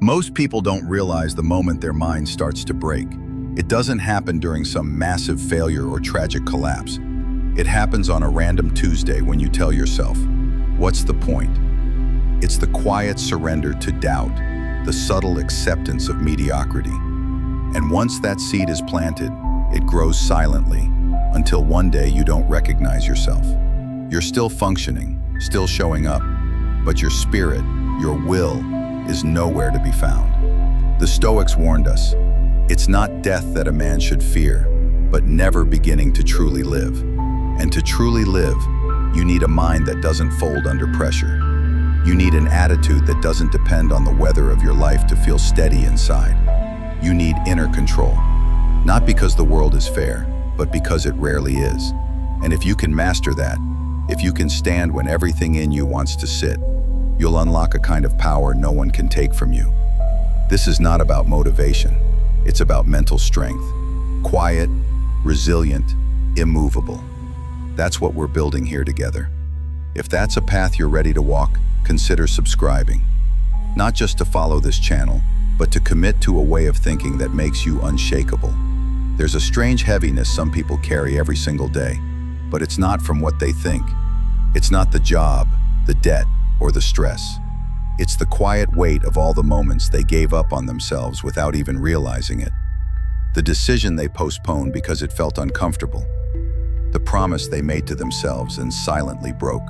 Most people don't realize the moment their mind starts to break. It doesn't happen during some massive failure or tragic collapse. It happens on a random Tuesday when you tell yourself, "What's the point?" It's the quiet surrender to doubt, the subtle acceptance of mediocrity. And once that seed is planted, it grows silently until one day you don't recognize yourself. You're still functioning, still showing up, but your spirit, your will, is nowhere to be found. The Stoics warned us, it's not death that a man should fear, but never beginning to truly live. And to truly live, you need a mind that doesn't fold under pressure. You need an attitude that doesn't depend on the weather of your life to feel steady inside. You need inner control, not because the world is fair, but because it rarely is. And if you can master that, if you can stand when everything in you wants to sit, you'll unlock a kind of power no one can take from you. This is not about motivation. It's about mental strength. Quiet, resilient, immovable. That's what we're building here together. If that's a path you're ready to walk, consider subscribing. Not just to follow this channel, but to commit to a way of thinking that makes you unshakable. There's a strange heaviness some people carry every single day, but it's not from what they think. It's not the job, the debt, or the stress. It's the quiet weight of all the moments they gave up on themselves without even realizing it. The decision they postponed because it felt uncomfortable. The promise they made to themselves and silently broke.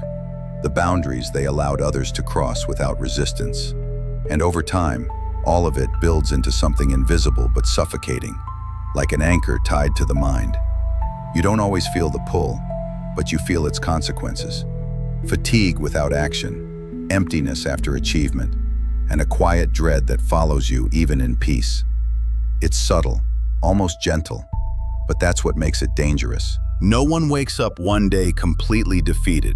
The boundaries they allowed others to cross without resistance. And over time, all of it builds into something invisible but suffocating, like an anchor tied to the mind. You don't always feel the pull, but you feel its consequences. Fatigue without action, emptiness after achievement, and a quiet dread that follows you even in peace. It's subtle, almost gentle, but that's what makes it dangerous. No one wakes up one day completely defeated.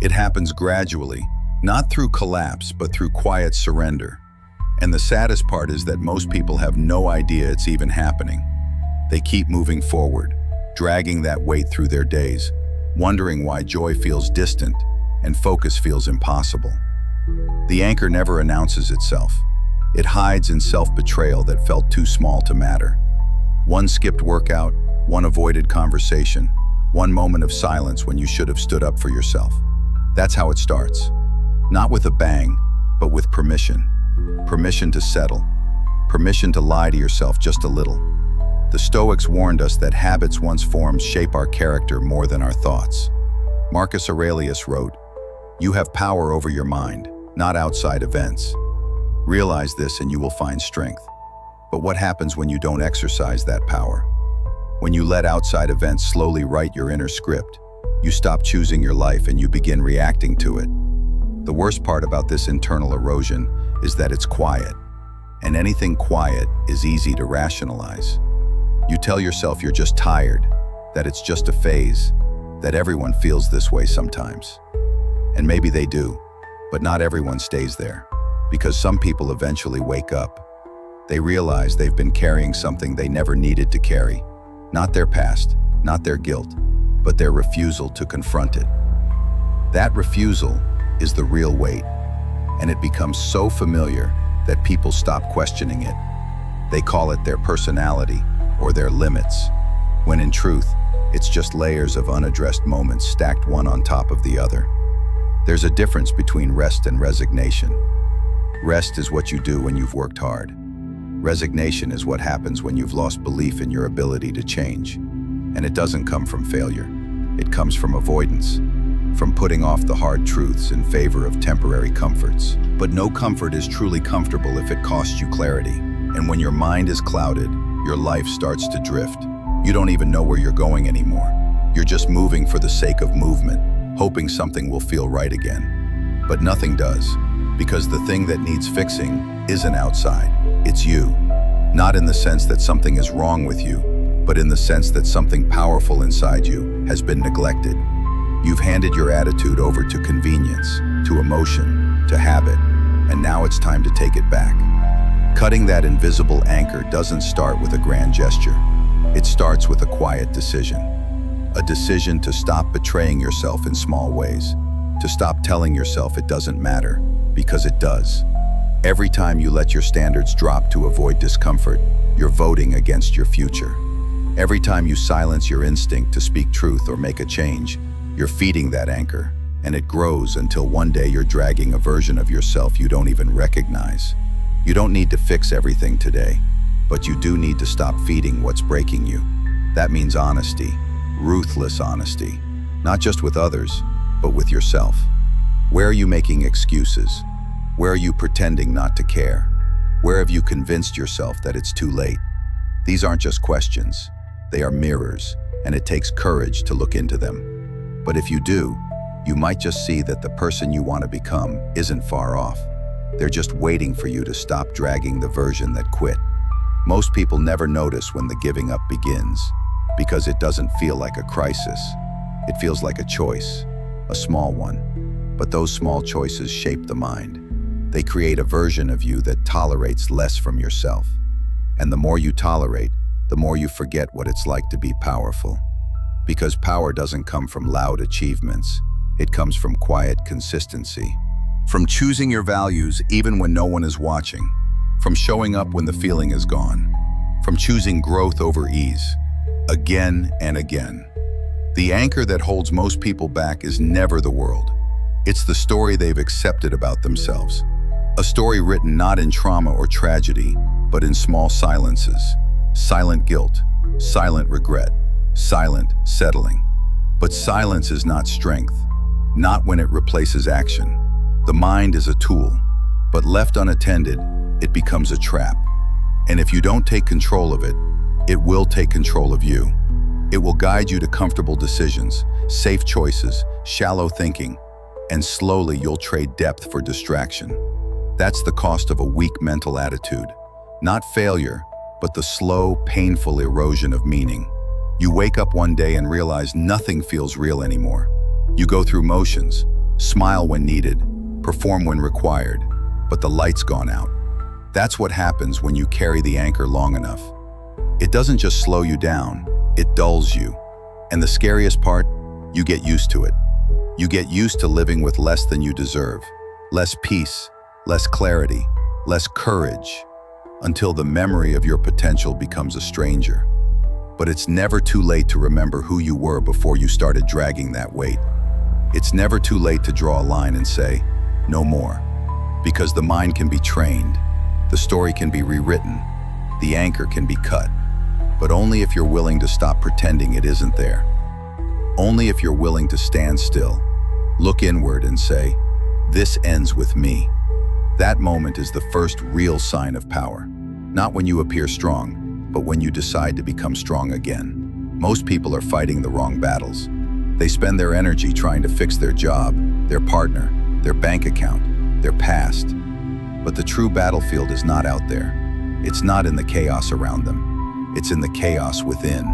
It happens gradually, not through collapse, but through quiet surrender. And the saddest part is that most people have no idea it's even happening. They keep moving forward, dragging that weight through their days, wondering why joy feels distant and focus feels impossible. The anchor never announces itself. It hides in self-betrayal that felt too small to matter. One skipped workout, one avoided conversation, one moment of silence when you should have stood up for yourself. That's how it starts. Not with a bang, but with permission. Permission to settle. Permission to lie to yourself just a little. The Stoics warned us that habits once formed shape our character more than our thoughts. Marcus Aurelius wrote, "You have power over your mind, not outside events. Realize this and you will find strength." But what happens when you don't exercise that power? When you let outside events slowly write your inner script, you stop choosing your life and you begin reacting to it. The worst part about this internal erosion is that it's quiet, and anything quiet is easy to rationalize. You tell yourself you're just tired, that it's just a phase, that everyone feels this way sometimes. And maybe they do, but not everyone stays there, because some people eventually wake up. They realize they've been carrying something they never needed to carry. Not their past, not their guilt, but their refusal to confront it. That refusal is the real weight, and it becomes so familiar that people stop questioning it. They call it their personality or their limits, when in truth, it's just layers of unaddressed moments stacked one on top of the other. There's a difference between rest and resignation. Rest is what you do when you've worked hard. Resignation is what happens when you've lost belief in your ability to change. And it doesn't come from failure. It comes from avoidance, from putting off the hard truths in favor of temporary comforts. But no comfort is truly comfortable if it costs you clarity. And when your mind is clouded, your life starts to drift. You don't even know where you're going anymore. You're just moving for the sake of movement, hoping something will feel right again. But nothing does, because the thing that needs fixing isn't outside, it's you. Not in the sense that something is wrong with you, but in the sense that something powerful inside you has been neglected. You've handed your attitude over to convenience, to emotion, to habit, and now it's time to take it back. Cutting that invisible anchor doesn't start with a grand gesture. It starts with a quiet decision. A decision to stop betraying yourself in small ways, to stop telling yourself it doesn't matter, because it does. Every time you let your standards drop to avoid discomfort, you're voting against your future. Every time you silence your instinct to speak truth or make a change, you're feeding that anchor, and it grows until one day you're dragging a version of yourself you don't even recognize. You don't need to fix everything today, but you do need to stop feeding what's breaking you. That means honesty, ruthless honesty, not just with others, but with yourself. Where are you making excuses? Where are you pretending not to care? Where have you convinced yourself that it's too late? These aren't just questions. They are mirrors, and it takes courage to look into them. But if you do, you might just see that the person you want to become isn't far off. They're just waiting for you to stop dragging the version that quit. Most people never notice when the giving up begins, because it doesn't feel like a crisis. It feels like a choice, a small one. But those small choices shape the mind. They create a version of you that tolerates less from yourself. And the more you tolerate, the more you forget what it's like to be powerful. Because power doesn't come from loud achievements. It comes from quiet consistency. From choosing your values even when no one is watching. From showing up when the feeling is gone. From choosing growth over ease. Again and again. The anchor that holds most people back is never the world. It's the story they've accepted about themselves. A story written not in trauma or tragedy, but in small silences. Silent guilt, silent regret, silent settling. But silence is not strength, not when it replaces action. The mind is a tool, but left unattended, it becomes a trap. And if you don't take control of it, it will take control of you. It will guide you to comfortable decisions, safe choices, shallow thinking, and slowly you'll trade depth for distraction. That's the cost of a weak mental attitude. Not failure, but the slow, painful erosion of meaning. You wake up one day and realize nothing feels real anymore. You go through motions, smile when needed, perform when required, but the light's gone out. That's what happens when you carry the anchor long enough. It doesn't just slow you down, it dulls you. And the scariest part, you get used to it. You get used to living with less than you deserve, less peace, less clarity, less courage, until the memory of your potential becomes a stranger. But it's never too late to remember who you were before you started dragging that weight. It's never too late to draw a line and say, no more. Because the mind can be trained, the story can be rewritten, the anchor can be cut, but only if you're willing to stop pretending it isn't there. Only if you're willing to stand still, look inward and say, this ends with me. That moment is the first real sign of power. Not when you appear strong, but when you decide to become strong again. Most people are fighting the wrong battles. They spend their energy trying to fix their job, their partner, their bank account, their past. But the true battlefield is not out there. It's not in the chaos around them. It's in the chaos within.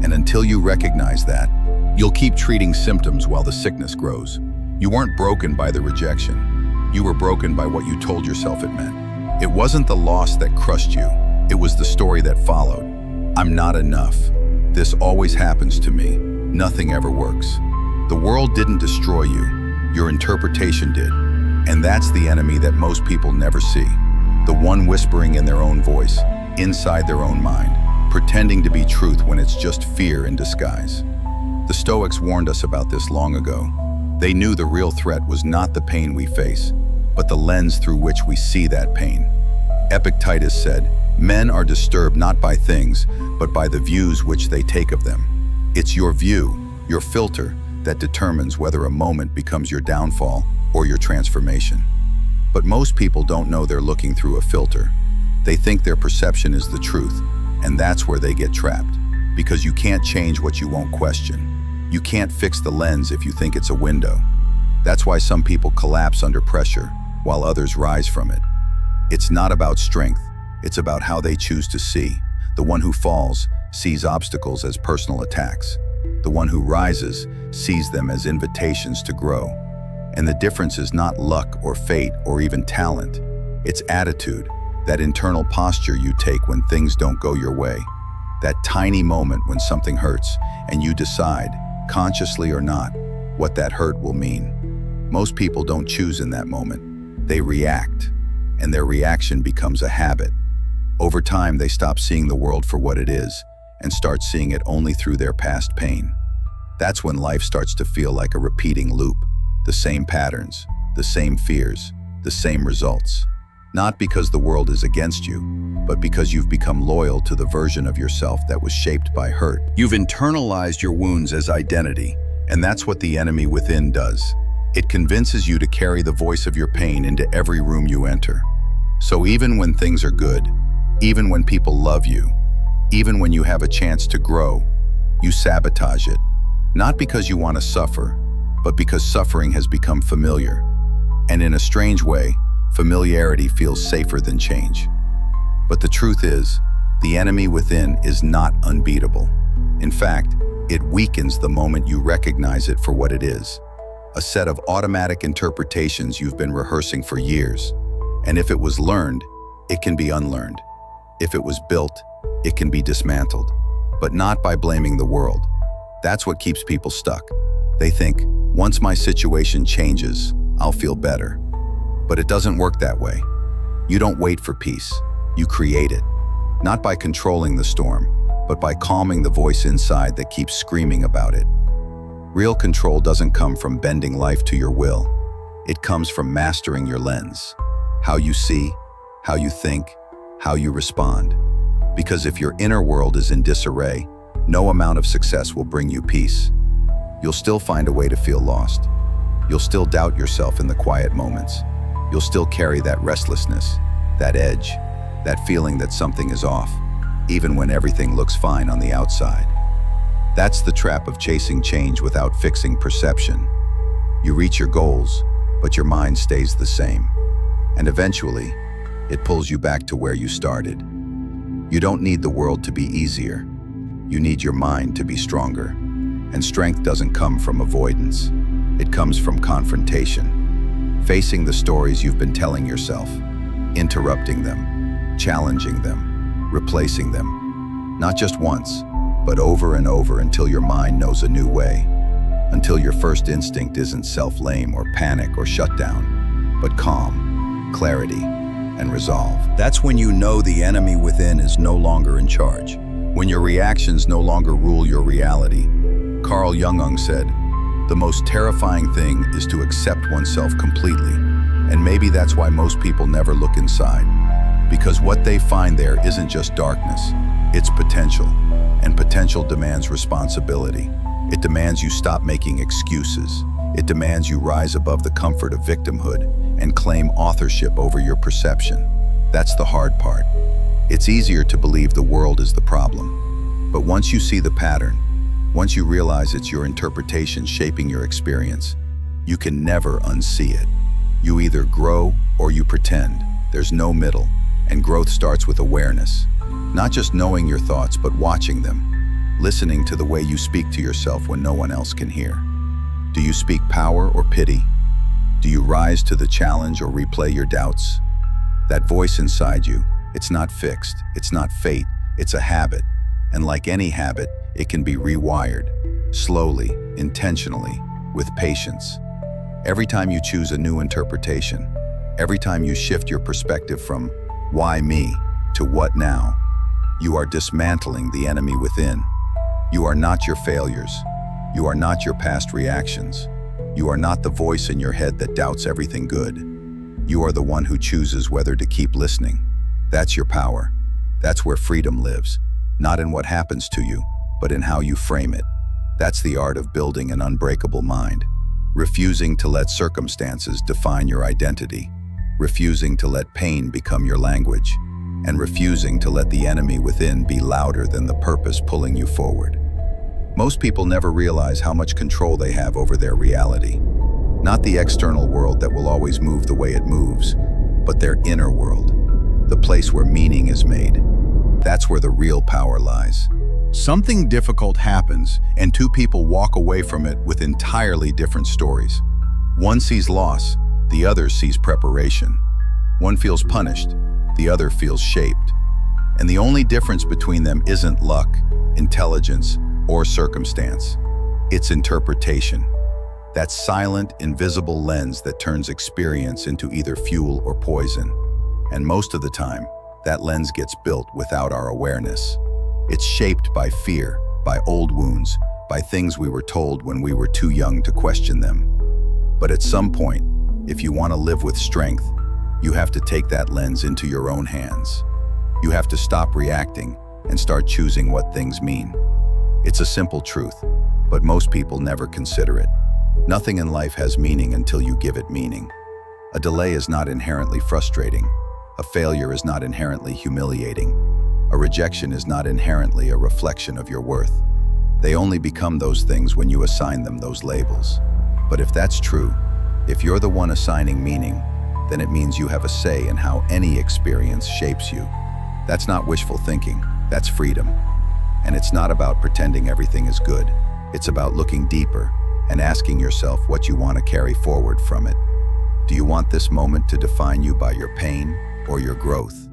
And until you recognize that, you'll keep treating symptoms while the sickness grows. You weren't broken by the rejection. You were broken by what you told yourself it meant. It wasn't the loss that crushed you. It was the story that followed. I'm not enough. This always happens to me. Nothing ever works. The world didn't destroy you. Your interpretation did. And that's the enemy that most people never see. The one whispering in their own voice, inside their own mind, pretending to be truth when it's just fear in disguise. The Stoics warned us about this long ago. They knew the real threat was not the pain we face, but the lens through which we see that pain. Epictetus said, men are disturbed not by things, but by the views which they take of them. It's your view, your filter, that determines whether a moment becomes your downfall or your transformation. But most people don't know they're looking through a filter. They think their perception is the truth, and that's where they get trapped. Because you can't change what you won't question. You can't fix the lens if you think it's a window. That's why some people collapse under pressure, while others rise from it. It's not about strength, it's about how they choose to see. The one who falls sees obstacles as personal attacks. The one who rises sees them as invitations to grow. And the difference is not luck or fate or even talent. It's attitude, that internal posture you take when things don't go your way. That tiny moment when something hurts and you decide, consciously or not, what that hurt will mean. Most people don't choose in that moment. They react. and their reaction becomes a habit. Over time, they stop seeing the world for what it is and start seeing it only through their past pain. That's when life starts to feel like a repeating loop, the same patterns, the same fears, the same results. Not because the world is against you, but because you've become loyal to the version of yourself that was shaped by hurt. You've internalized your wounds as identity, and that's what the enemy within does. It convinces you to carry the voice of your pain into every room you enter. So even when things are good, even when people love you, even when you have a chance to grow, you sabotage it. Not because you want to suffer, but because suffering has become familiar. And in a strange way, familiarity feels safer than change. But the truth is, the enemy within is not unbeatable. In fact, it weakens the moment you recognize it for what it is. A set of automatic interpretations you've been rehearsing for years. And if it was learned, it can be unlearned. If it was built, it can be dismantled. But not by blaming the world. That's what keeps people stuck. They think, once my situation changes, I'll feel better. But it doesn't work that way. You don't wait for peace. You create it. Not by controlling the storm, but by calming the voice inside that keeps screaming about it. Real control doesn't come from bending life to your will. It comes from mastering your lens. How you see, how you think, how you respond. Because if your inner world is in disarray, no amount of success will bring you peace. You'll still find a way to feel lost. You'll still doubt yourself in the quiet moments. You'll still carry that restlessness, that edge, that feeling that something is off, even when everything looks fine on the outside. That's the trap of chasing change without fixing perception. You reach your goals, but your mind stays the same. And eventually, it pulls you back to where you started. You don't need the world to be easier. You need your mind to be stronger. And strength doesn't come from avoidance. It comes from confrontation. Facing the stories you've been telling yourself, interrupting them, challenging them, replacing them. Not just once, but over and over until your mind knows a new way. Until your first instinct isn't self-blame or panic or shutdown, but calm, clarity, and resolve. That's when you know the enemy within is no longer in charge. When your reactions no longer rule your reality. Carl Jung said, "The most terrifying thing is to accept oneself completely." And maybe that's why most people never look inside. Because what they find there isn't just darkness, it's potential. And potential demands responsibility. It demands you stop making excuses. It demands you rise above the comfort of victimhood and claim authorship over your perception. That's the hard part. It's easier to believe the world is the problem. But once you see the pattern, once you realize it's your interpretation shaping your experience, you can never unsee it. You either grow or you pretend. There's no middle, and growth starts with awareness. Not just knowing your thoughts, but watching them. Listening to the way you speak to yourself when no one else can hear. Do you speak power or pity? Do you rise to the challenge or replay your doubts? That voice inside you, it's not fixed, it's not fate, it's a habit. And like any habit, it can be rewired, slowly, intentionally, with patience. Every time you choose a new interpretation, every time you shift your perspective from why me to what now, you are dismantling the enemy within. You are not your failures. You are not your past reactions. You are not the voice in your head that doubts everything good. You are the one who chooses whether to keep listening. That's your power. That's where freedom lives. Not in what happens to you, but in how you frame it. That's the art of building an unbreakable mind. Refusing to let circumstances define your identity. Refusing to let pain become your language. And refusing to let the enemy within be louder than the purpose pulling you forward. Most people never realize how much control they have over their reality. Not the external world that will always move the way it moves, but their inner world, the place where meaning is made. That's where the real power lies. Something difficult happens, and two people walk away from it with entirely different stories. One sees loss, the other sees preparation. One feels punished, the other feels shaped. And the only difference between them isn't luck, intelligence, or circumstance. It's interpretation. That silent, invisible lens that turns experience into either fuel or poison. And most of the time, that lens gets built without our awareness. It's shaped by fear, by old wounds, by things we were told when we were too young to question them. But at some point, if you want to live with strength, you have to take that lens into your own hands. You have to stop reacting and start choosing what things mean. It's a simple truth, but most people never consider it. Nothing in life has meaning until you give it meaning. A delay is not inherently frustrating. A failure is not inherently humiliating. A rejection is not inherently a reflection of your worth. They only become those things when you assign them those labels. But if that's true, if you're the one assigning meaning, then it means you have a say in how any experience shapes you. That's not wishful thinking, that's freedom. And it's not about pretending everything is good. It's about looking deeper and asking yourself what you want to carry forward from it. Do you want this moment to define you by your pain or your growth?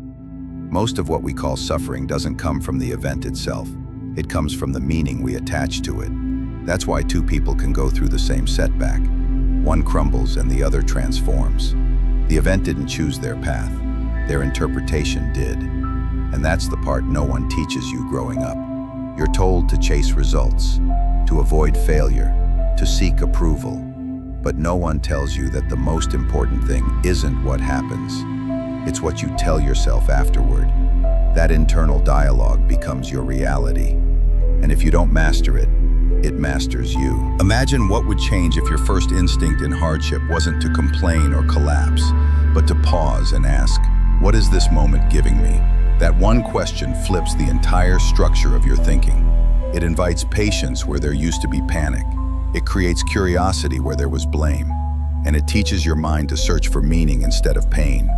Most of what we call suffering doesn't come from the event itself. It comes from the meaning we attach to it. That's why two people can go through the same setback. One crumbles and the other transforms. The event didn't choose their path. Their interpretation did. And that's the part no one teaches you growing up. You're told to chase results, to avoid failure, to seek approval. But no one tells you that the most important thing isn't what happens. It's what you tell yourself afterward. That internal dialogue becomes your reality. And if you don't master it, it masters you. Imagine what would change if your first instinct in hardship wasn't to complain or collapse, but to pause and ask, what is this moment giving me? That one question flips the entire structure of your thinking. It invites patience where there used to be panic. It creates curiosity where there was blame. And it teaches your mind to search for meaning instead of pain.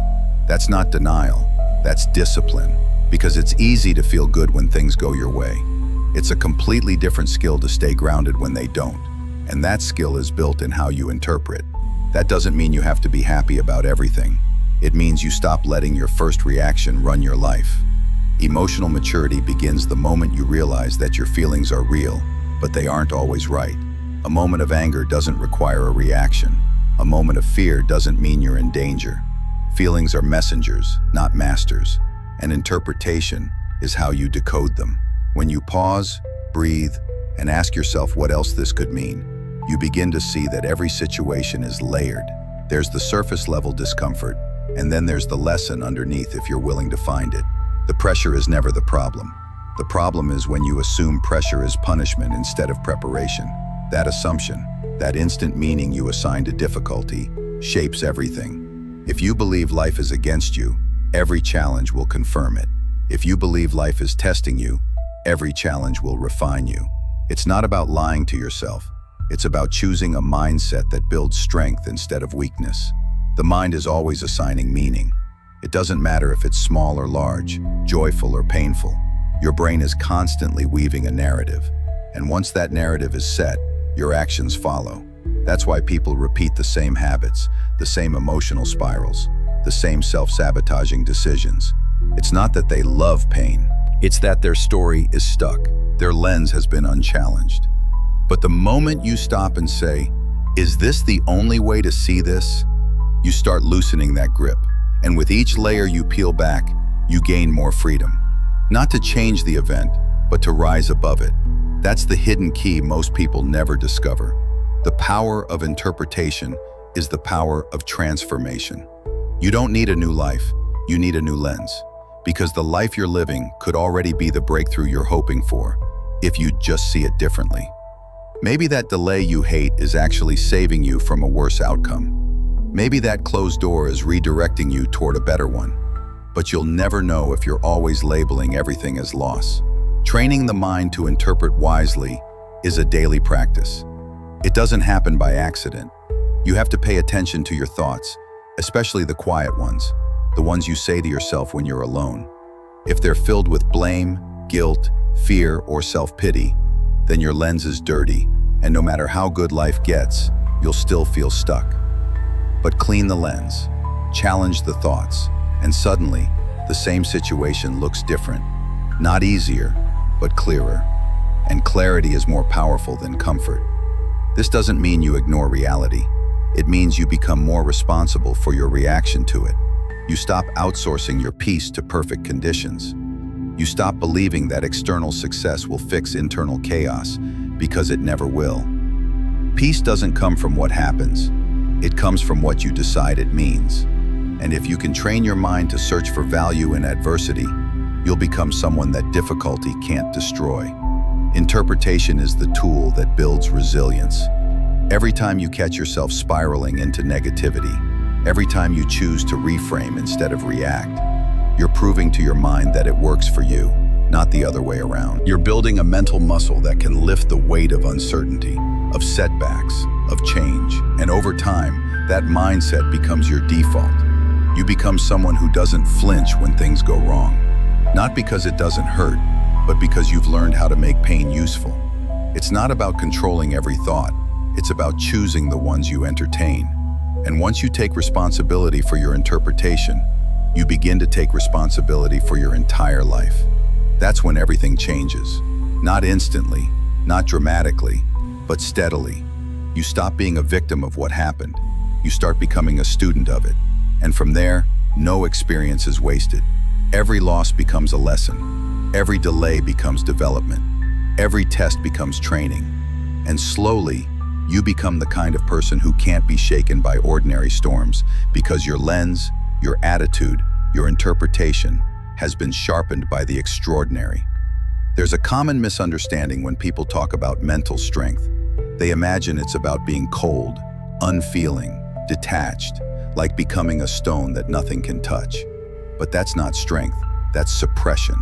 That's not denial, that's discipline. Because it's easy to feel good when things go your way. It's a completely different skill to stay grounded when they don't. And that skill is built in how you interpret. That doesn't mean you have to be happy about everything. It means you stop letting your first reaction run your life. Emotional maturity begins the moment you realize that your feelings are real, but they aren't always right. A moment of anger doesn't require a reaction. A moment of fear doesn't mean you're in danger. Feelings are messengers, not masters. And interpretation is how you decode them. When you pause, breathe, and ask yourself what else this could mean, you begin to see that every situation is layered. There's the surface level discomfort, and then there's the lesson underneath if you're willing to find it. The pressure is never the problem. The problem is when you assume pressure is punishment instead of preparation. That assumption, that instant meaning you assign to difficulty, shapes everything. If you believe life is against you, every challenge will confirm it. If you believe life is testing you, every challenge will refine you. It's not about lying to yourself. It's about choosing a mindset that builds strength instead of weakness. The mind is always assigning meaning. It doesn't matter if it's small or large, joyful or painful. Your brain is constantly weaving a narrative. And once that narrative is set, your actions follow. That's why people repeat the same habits, the same emotional spirals, the same self-sabotaging decisions. It's not that they love pain. It's that their story is stuck. Their lens has been unchallenged. But the moment you stop and say, is this the only way to see this? You start loosening that grip. And with each layer you peel back, you gain more freedom. Not to change the event, but to rise above it. That's the hidden key most people never discover. The power of interpretation is the power of transformation. You don't need a new life, you need a new lens. Because the life you're living could already be the breakthrough you're hoping for, if you just see it differently. Maybe that delay you hate is actually saving you from a worse outcome. Maybe that closed door is redirecting you toward a better one. But you'll never know if you're always labeling everything as loss. Training the mind to interpret wisely is a daily practice. It doesn't happen by accident. You have to pay attention to your thoughts, especially the quiet ones, the ones you say to yourself when you're alone. If they're filled with blame, guilt, fear, or self-pity, then your lens is dirty, and no matter how good life gets, you'll still feel stuck. But clean the lens, challenge the thoughts, and suddenly, the same situation looks different. Not easier, but clearer. And clarity is more powerful than comfort. This doesn't mean you ignore reality. It means you become more responsible for your reaction to it. You stop outsourcing your peace to perfect conditions. You stop believing that external success will fix internal chaos, because it never will. Peace doesn't come from what happens. It comes from what you decide it means. And if you can train your mind to search for value in adversity, you'll become someone that difficulty can't destroy. Interpretation is the tool that builds resilience. Every time you catch yourself spiraling into negativity, every time you choose to reframe instead of react, you're proving to your mind that it works for you, not the other way around. You're building a mental muscle that can lift the weight of uncertainty, of setbacks, of change. And over time, that mindset becomes your default. You become someone who doesn't flinch when things go wrong. Not because it doesn't hurt, but because you've learned how to make pain useful. It's not about controlling every thought. It's about choosing the ones you entertain. And once you take responsibility for your interpretation, you begin to take responsibility for your entire life. That's when everything changes. Not instantly, not dramatically, but steadily. You stop being a victim of what happened. You start becoming a student of it. And from there, no experience is wasted. Every loss becomes a lesson. Every delay becomes development. Every test becomes training. And slowly, you become the kind of person who can't be shaken by ordinary storms because your lens, your attitude, your interpretation has been sharpened by the extraordinary. There's a common misunderstanding when people talk about mental strength. They imagine it's about being cold, unfeeling, detached, like becoming a stone that nothing can touch. But that's not strength, that's suppression.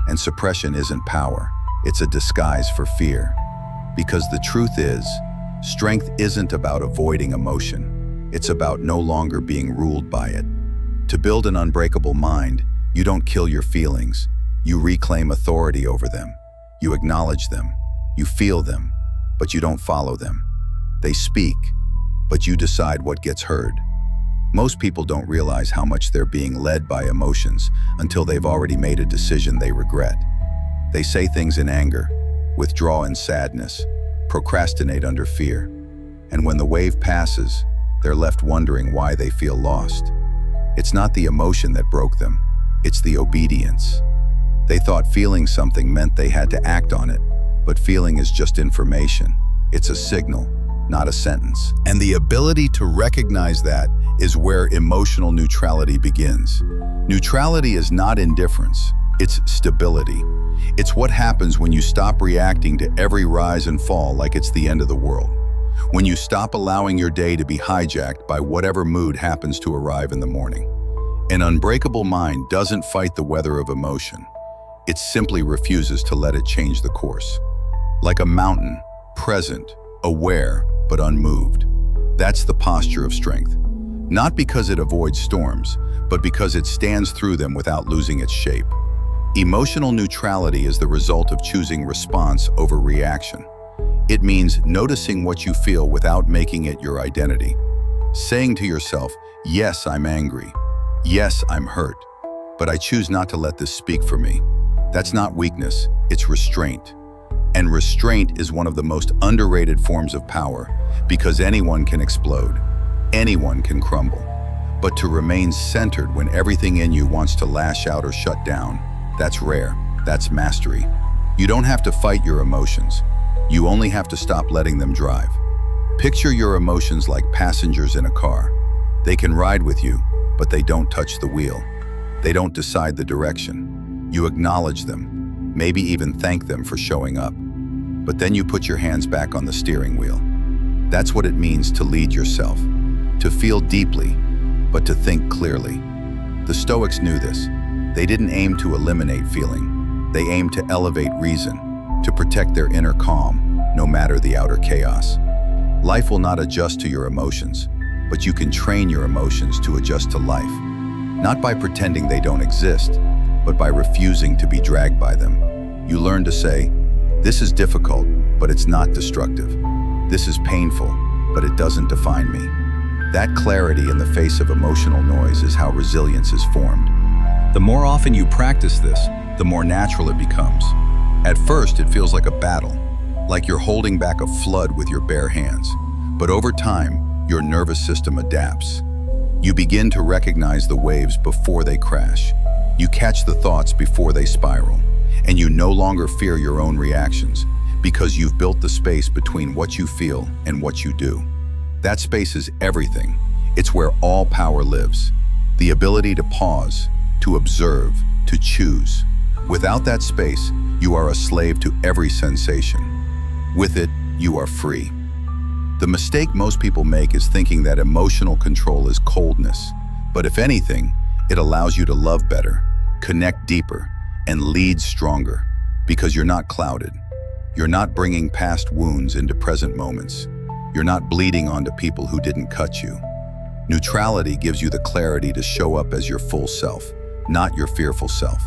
And suppression isn't power, it's a disguise for fear. Because the truth is, strength isn't about avoiding emotion. It's about no longer being ruled by it. To build an unbreakable mind, you don't kill your feelings. You reclaim authority over them. You acknowledge them. You feel them, but you don't follow them. They speak, but you decide what gets heard. Most people don't realize how much they're being led by emotions until they've already made a decision they regret. They say things in anger, withdraw in sadness, procrastinate under fear. And when the wave passes, they're left wondering why they feel lost. It's not the emotion that broke them, it's the obedience. They thought feeling something meant they had to act on it, but feeling is just information. It's a signal, not a sentence. And the ability to recognize that is where emotional neutrality begins. Neutrality is not indifference, it's stability. It's what happens when you stop reacting to every rise and fall like it's the end of the world. When you stop allowing your day to be hijacked by whatever mood happens to arrive in the morning. An unbreakable mind doesn't fight the weather of emotion. It simply refuses to let it change the course. Like a mountain, present, aware, but unmoved. That's the posture of strength. Not because it avoids storms, but because it stands through them without losing its shape. Emotional neutrality is the result of choosing response over reaction. It means noticing what you feel without making it your identity. Saying to yourself, yes, I'm angry. Yes, I'm hurt. But I choose not to let this speak for me. That's not weakness, it's restraint. And restraint is one of the most underrated forms of power because anyone can explode. Anyone can crumble. But to remain centered when everything in you wants to lash out or shut down, that's rare. That's mastery. You don't have to fight your emotions. You only have to stop letting them drive. Picture your emotions like passengers in a car. They can ride with you, but they don't touch the wheel. They don't decide the direction. You acknowledge them, maybe even thank them for showing up. But then you put your hands back on the steering wheel. That's what it means to lead yourself. To feel deeply, but to think clearly. The Stoics knew this. They didn't aim to eliminate feeling. They aimed to elevate reason, to protect their inner calm, no matter the outer chaos. Life will not adjust to your emotions, but you can train your emotions to adjust to life. Not by pretending they don't exist, but by refusing to be dragged by them. You learn to say, this is difficult, but it's not destructive. This is painful, but it doesn't define me. That clarity in the face of emotional noise is how resilience is formed. The more often you practice this, the more natural it becomes. At first, it feels like a battle, like you're holding back a flood with your bare hands. But over time, your nervous system adapts. You begin to recognize the waves before they crash. You catch the thoughts before they spiral, and you no longer fear your own reactions because you've built the space between what you feel and what you do. That space is everything. It's where all power lives. The ability to pause, to observe, to choose. Without that space, you are a slave to every sensation. With it, you are free. The mistake most people make is thinking that emotional control is coldness. But if anything, it allows you to love better, connect deeper, and lead stronger, because you're not clouded. You're not bringing past wounds into present moments. You're not bleeding onto people who didn't cut you. Neutrality gives you the clarity to show up as your full self, not your fearful self.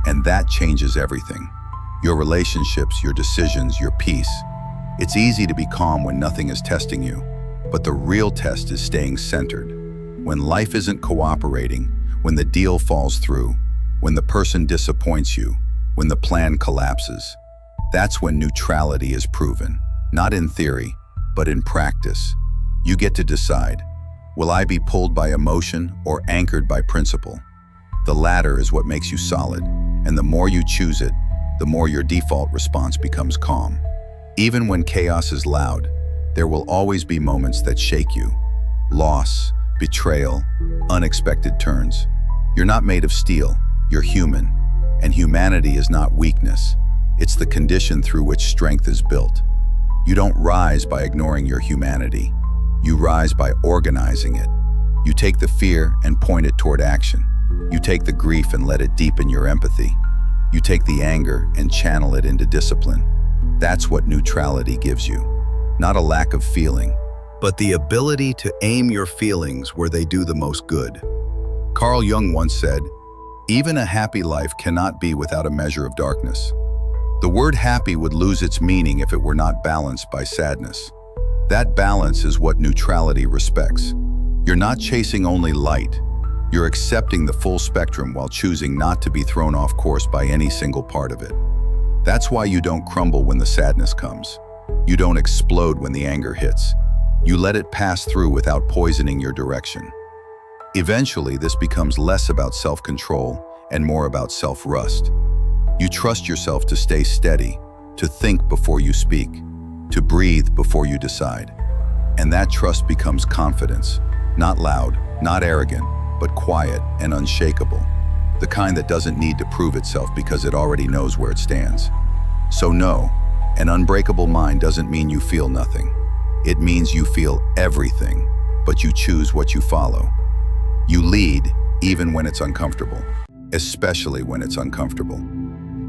And that changes everything. Your relationships, your decisions, your peace. It's easy to be calm when nothing is testing you, but the real test is staying centered. When life isn't cooperating, when the deal falls through, when the person disappoints you, when the plan collapses, that's when neutrality is proven, not in theory, but in practice. You get to decide, will I be pulled by emotion or anchored by principle? The latter is what makes you solid, and the more you choose it, the more your default response becomes calm. Even when chaos is loud, there will always be moments that shake you. Loss, betrayal, unexpected turns. You're not made of steel, you're human, and humanity is not weakness. It's the condition through which strength is built. You don't rise by ignoring your humanity. You rise by organizing it. You take the fear and point it toward action. You take the grief and let it deepen your empathy. You take the anger and channel it into discipline. That's what neutrality gives you. Not a lack of feeling, but the ability to aim your feelings where they do the most good. Carl Jung once said, "Even a happy life cannot be without a measure of darkness." The word happy would lose its meaning if it were not balanced by sadness. That balance is what neutrality respects. You're not chasing only light. You're accepting the full spectrum while choosing not to be thrown off course by any single part of it. That's why you don't crumble when the sadness comes. You don't explode when the anger hits. You let it pass through without poisoning your direction. Eventually, this becomes less about self-control and more about self-rust. You trust yourself to stay steady, to think before you speak, to breathe before you decide. And that trust becomes confidence, not loud, not arrogant, but quiet and unshakable. The kind that doesn't need to prove itself because it already knows where it stands. So no, an unbreakable mind doesn't mean you feel nothing. It means you feel everything, but you choose what you follow. You lead even when it's uncomfortable, especially when it's uncomfortable.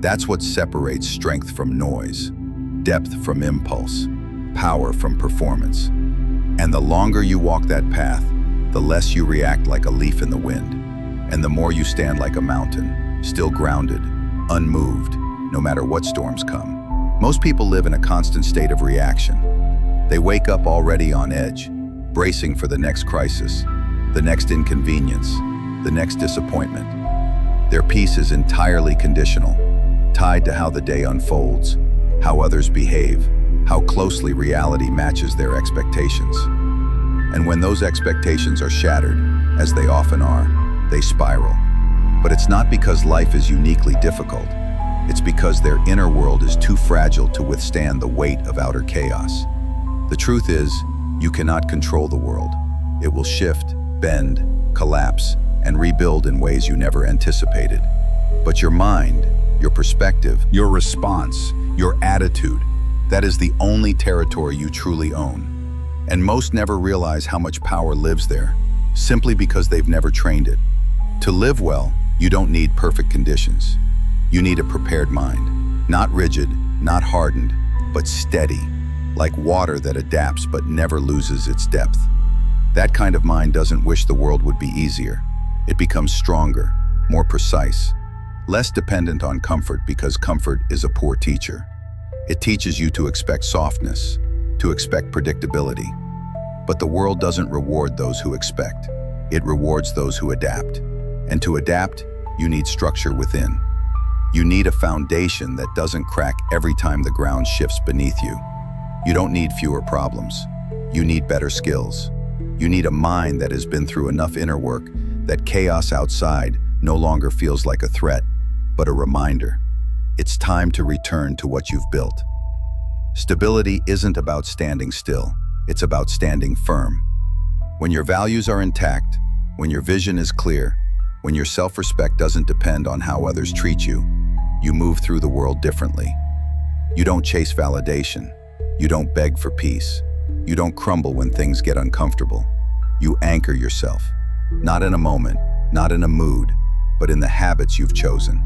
That's what separates strength from noise, depth from impulse, power from performance. And the longer you walk that path, the less you react like a leaf in the wind, and the more you stand like a mountain, still grounded, unmoved, no matter what storms come. Most people live in a constant state of reaction. They wake up already on edge, bracing for the next crisis, the next inconvenience, the next disappointment. Their peace is entirely conditional, tied to how the day unfolds, how others behave, how closely reality matches their expectations. And when those expectations are shattered, as they often are, they spiral. But it's not because life is uniquely difficult. It's because their inner world is too fragile to withstand the weight of outer chaos. The truth is, you cannot control the world. It will shift, bend, collapse, and rebuild in ways you never anticipated. But your mind, your perspective, your response, your attitude, that is the only territory you truly own. And most never realize how much power lives there, simply because they've never trained it. To live well, you don't need perfect conditions. You need a prepared mind, not rigid, not hardened, but steady, like water that adapts but never loses its depth. That kind of mind doesn't wish the world would be easier. It becomes stronger, more precise, less dependent on comfort because comfort is a poor teacher. It teaches you to expect softness, to expect predictability. But the world doesn't reward those who expect. It rewards those who adapt. And to adapt, you need structure within. You need a foundation that doesn't crack every time the ground shifts beneath you. You don't need fewer problems. You need better skills. You need a mind that has been through enough inner work that chaos outside no longer feels like a threat, but a reminder. It's time to return to what you've built. Stability isn't about standing still, it's about standing firm. When your values are intact, when your vision is clear, when your self-respect doesn't depend on how others treat you, you move through the world differently. You don't chase validation. You don't beg for peace. You don't crumble when things get uncomfortable. You anchor yourself, not in a moment, not in a mood, but in the habits you've chosen,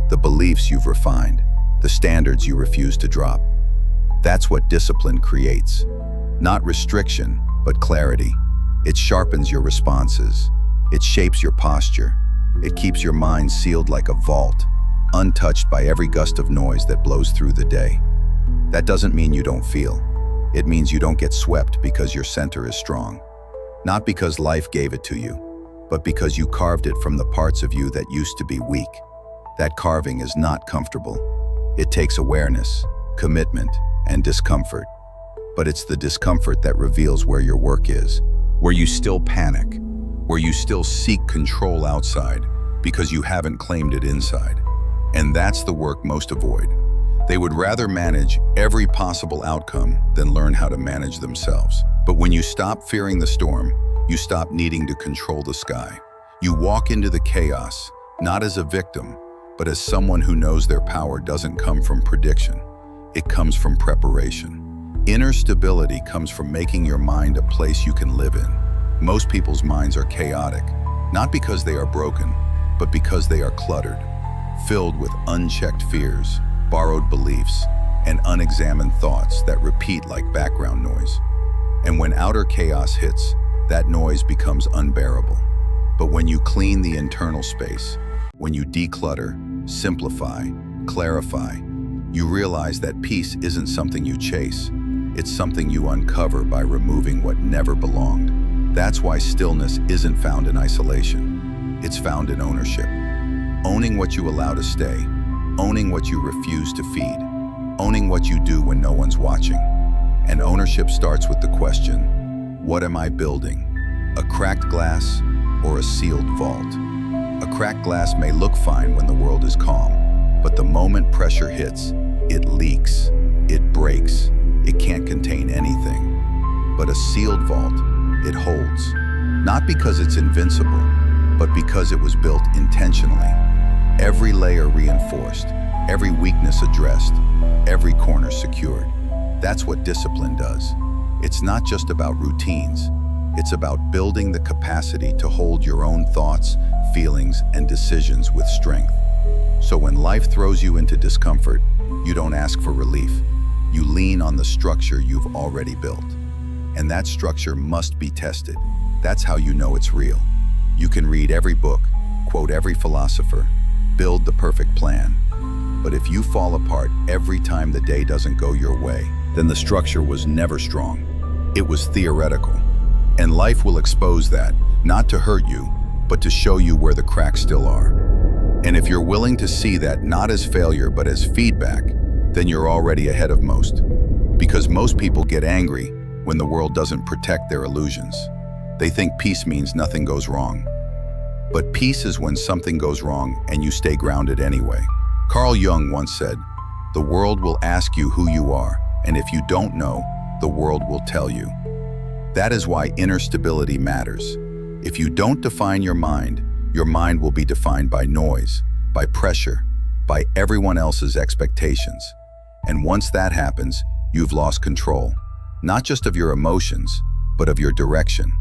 the beliefs you've refined, the standards you refuse to drop. That's what discipline creates. Not restriction, but clarity. It sharpens your responses. It shapes your posture. It keeps your mind sealed like a vault, untouched by every gust of noise that blows through the day. That doesn't mean you don't feel. It means you don't get swept because your center is strong. Not because life gave it to you, but because you carved it from the parts of you that used to be weak. That carving is not comfortable. It takes awareness, commitment, and discomfort. But it's the discomfort that reveals where your work is, where you still panic, where you still seek control outside because you haven't claimed it inside. And that's the work most avoid. They would rather manage every possible outcome than learn how to manage themselves. But when you stop fearing the storm, you stop needing to control the sky. You walk into the chaos, not as a victim, but as someone who knows their power doesn't come from prediction. It comes from preparation. Inner stability comes from making your mind a place you can live in. Most people's minds are chaotic, not because they are broken, but because they are cluttered, filled with unchecked fears, borrowed beliefs, and unexamined thoughts that repeat like background noise. And when outer chaos hits, that noise becomes unbearable. But when you clean the internal space, when you declutter, simplify, clarify, you realize that peace isn't something you chase. It's something you uncover by removing what never belonged. That's why stillness isn't found in isolation. It's found in ownership. Owning what you allow to stay, owning what you refuse to feed, owning what you do when no one's watching. And ownership starts with the question, what am I building? A cracked glass or a sealed vault? A cracked glass may look fine when the world is calm, but the moment pressure hits, it leaks, it breaks, it can't contain anything. But a sealed vault, it holds, not because it's invincible, but because it was built intentionally. Every layer reinforced, every weakness addressed, every corner secured. That's what discipline does. It's not just about routines. It's about building the capacity to hold your own thoughts, feelings, and decisions with strength. So when life throws you into discomfort, you don't ask for relief. You lean on the structure you've already built. And that structure must be tested. That's how you know it's real. You can read every book, quote every philosopher, build the perfect plan. But if you fall apart every time the day doesn't go your way, then the structure was never strong. It was theoretical. And life will expose that, not to hurt you, but to show you where the cracks still are. And if you're willing to see that not as failure, but as feedback, then you're already ahead of most. Because most people get angry when the world doesn't protect their illusions. They think peace means nothing goes wrong. But peace is when something goes wrong and you stay grounded anyway. Carl Jung once said, "The world will ask you who you are, and if you don't know, the world will tell you." That is why inner stability matters. If you don't define your mind will be defined by noise, by pressure, by everyone else's expectations. And once that happens, you've lost control, not just of your emotions, but of your direction.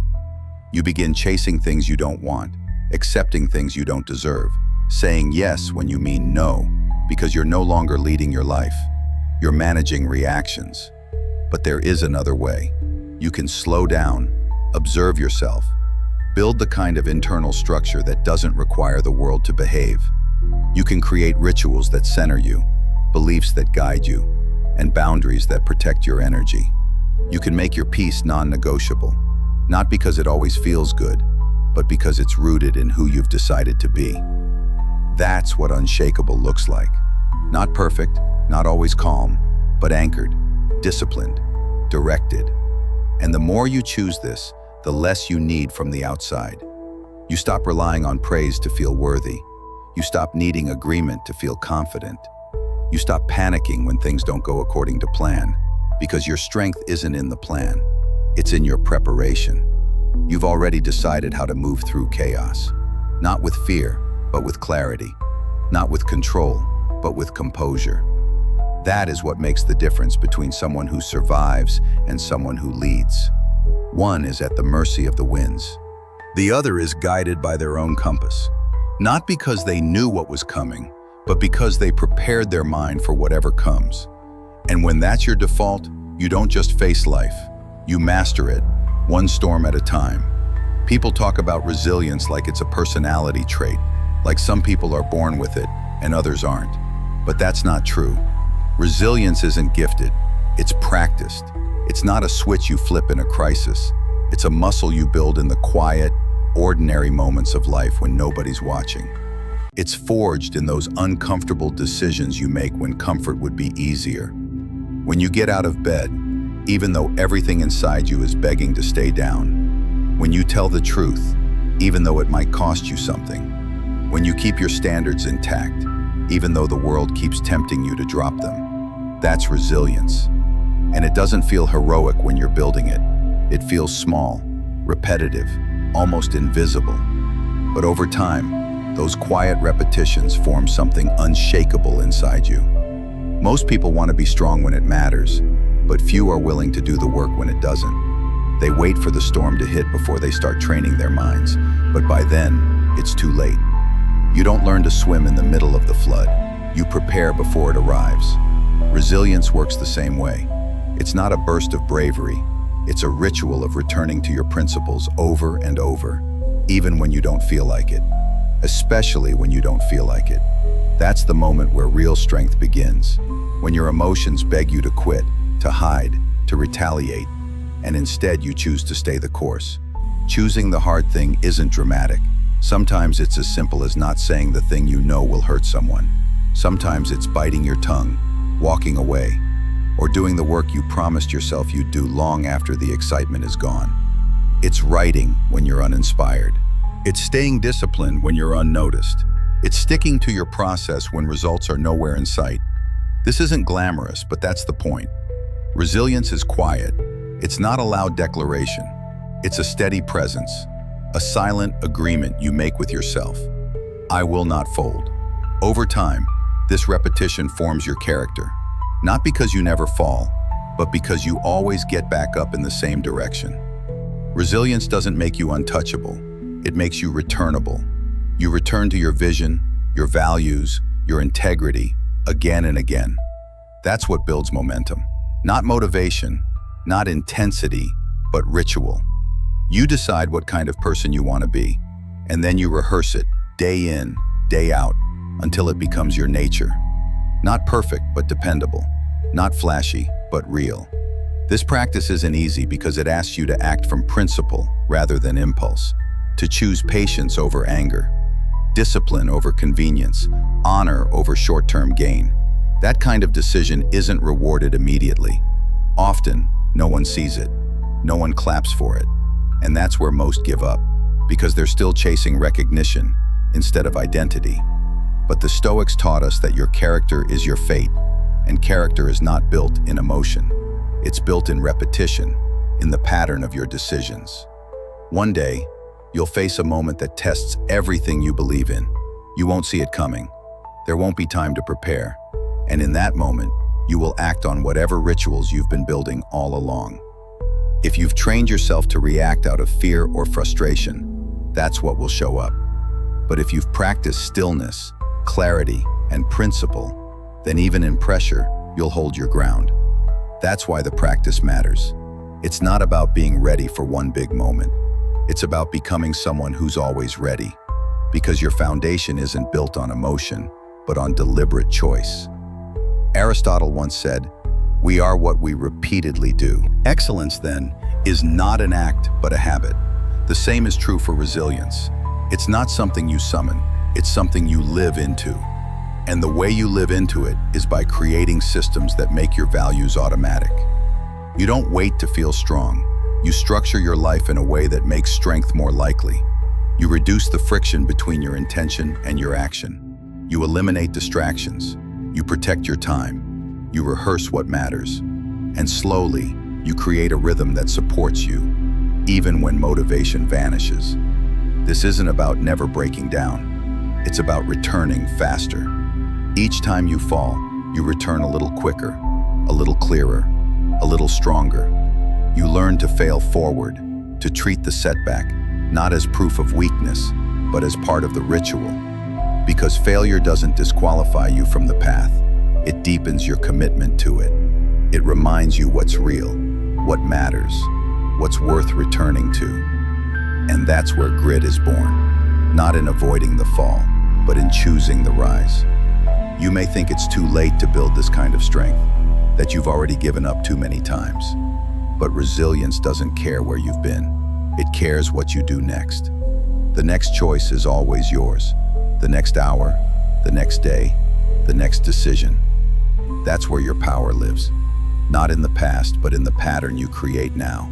You begin chasing things you don't want, accepting things you don't deserve, saying yes when you mean no, because you're no longer leading your life. You're managing reactions. But there is another way. You can slow down, observe yourself, build the kind of internal structure that doesn't require the world to behave. You can create rituals that center you, beliefs that guide you, and boundaries that protect your energy. You can make your peace non-negotiable, not because it always feels good, but because it's rooted in who you've decided to be. That's what unshakable looks like. Not perfect, not always calm, but anchored, disciplined, directed. And the more you choose this, the less you need from the outside. You stop relying on praise to feel worthy. You stop needing agreement to feel confident. You stop panicking when things don't go according to plan, because your strength isn't in the plan, it's in your preparation. You've already decided how to move through chaos, not with fear, but with clarity, not with control, but with composure. That is what makes the difference between someone who survives and someone who leads. One is at the mercy of the winds. The other is guided by their own compass, not because they knew what was coming, but because they prepared their mind for whatever comes. And when that's your default, you don't just face life, you master it, one storm at a time. People talk about resilience like it's a personality trait, like some people are born with it and others aren't. But that's not true. Resilience isn't gifted, it's practiced. It's not a switch you flip in a crisis. It's a muscle you build in the quiet, ordinary moments of life when nobody's watching. It's forged in those uncomfortable decisions you make when comfort would be easier. When you get out of bed, even though everything inside you is begging to stay down. When you tell the truth, even though it might cost you something. When you keep your standards intact, even though the world keeps tempting you to drop them. That's resilience. And it doesn't feel heroic when you're building it. It feels small, repetitive, almost invisible. But over time, those quiet repetitions form something unshakable inside you. Most people want to be strong when it matters, but few are willing to do the work when it doesn't. They wait for the storm to hit before they start training their minds, but by then, it's too late. You don't learn to swim in the middle of the flood. You prepare before it arrives. Resilience works the same way. It's not a burst of bravery. It's a ritual of returning to your principles over and over, even when you don't feel like it. Especially when you don't feel like it. That's the moment where real strength begins. When your emotions beg you to quit, to hide, to retaliate, and instead you choose to stay the course. Choosing the hard thing isn't dramatic. Sometimes it's as simple as not saying the thing you know will hurt someone. Sometimes it's biting your tongue, walking away, or doing the work you promised yourself you'd do long after the excitement is gone. It's writing when you're uninspired. It's staying disciplined when you're unnoticed. It's sticking to your process when results are nowhere in sight. This isn't glamorous, but that's the point. Resilience is quiet. It's not a loud declaration. It's a steady presence, a silent agreement you make with yourself. I will not fold. Over time, this repetition forms your character. Not because you never fall, but because you always get back up in the same direction. Resilience doesn't make you untouchable. It makes you returnable. You return to your vision, your values, your integrity, again and again. That's what builds momentum. Not motivation, not intensity, but ritual. You decide what kind of person you want to be, and then you rehearse it, day in, day out, until it becomes your nature. Not perfect, but dependable. Not flashy, but real. This practice isn't easy because it asks you to act from principle rather than impulse, to choose patience over anger, discipline over convenience, honor over short-term gain. That kind of decision isn't rewarded immediately. Often, no one sees it. No one claps for it. And that's where most give up, because they're still chasing recognition instead of identity. But the Stoics taught us that your character is your fate, and character is not built in emotion. It's built in repetition, in the pattern of your decisions. One day, you'll face a moment that tests everything you believe in. You won't see it coming. There won't be time to prepare. And in that moment, you will act on whatever rituals you've been building all along. If you've trained yourself to react out of fear or frustration, that's what will show up. But if you've practiced stillness, clarity, and principle, then even in pressure, you'll hold your ground. That's why the practice matters. It's not about being ready for one big moment. It's about becoming someone who's always ready, because your foundation isn't built on emotion, but on deliberate choice. Aristotle once said, "We are what we repeatedly do." Excellence, then, is not an act, but a habit. The same is true for resilience. It's not something you summon, it's something you live into. And the way you live into it is by creating systems that make your values automatic. You don't wait to feel strong. You structure your life in a way that makes strength more likely. You reduce the friction between your intention and your action. You eliminate distractions. You protect your time. You rehearse what matters. And slowly, you create a rhythm that supports you, even when motivation vanishes. This isn't about never breaking down. It's about returning faster. Each time you fall, you return a little quicker, a little clearer, a little stronger. You learn to fail forward, to treat the setback not as proof of weakness, but as part of the ritual. Because failure doesn't disqualify you from the path. It deepens your commitment to it. It reminds you what's real, what matters, what's worth returning to. And that's where grit is born, not in avoiding the fall, but in choosing the rise. You may think it's too late to build this kind of strength, that you've already given up too many times. But resilience doesn't care where you've been. It cares what you do next. The next choice is always yours. The next hour, the next day, the next decision. That's where your power lives. Not in the past, but in the pattern you create now.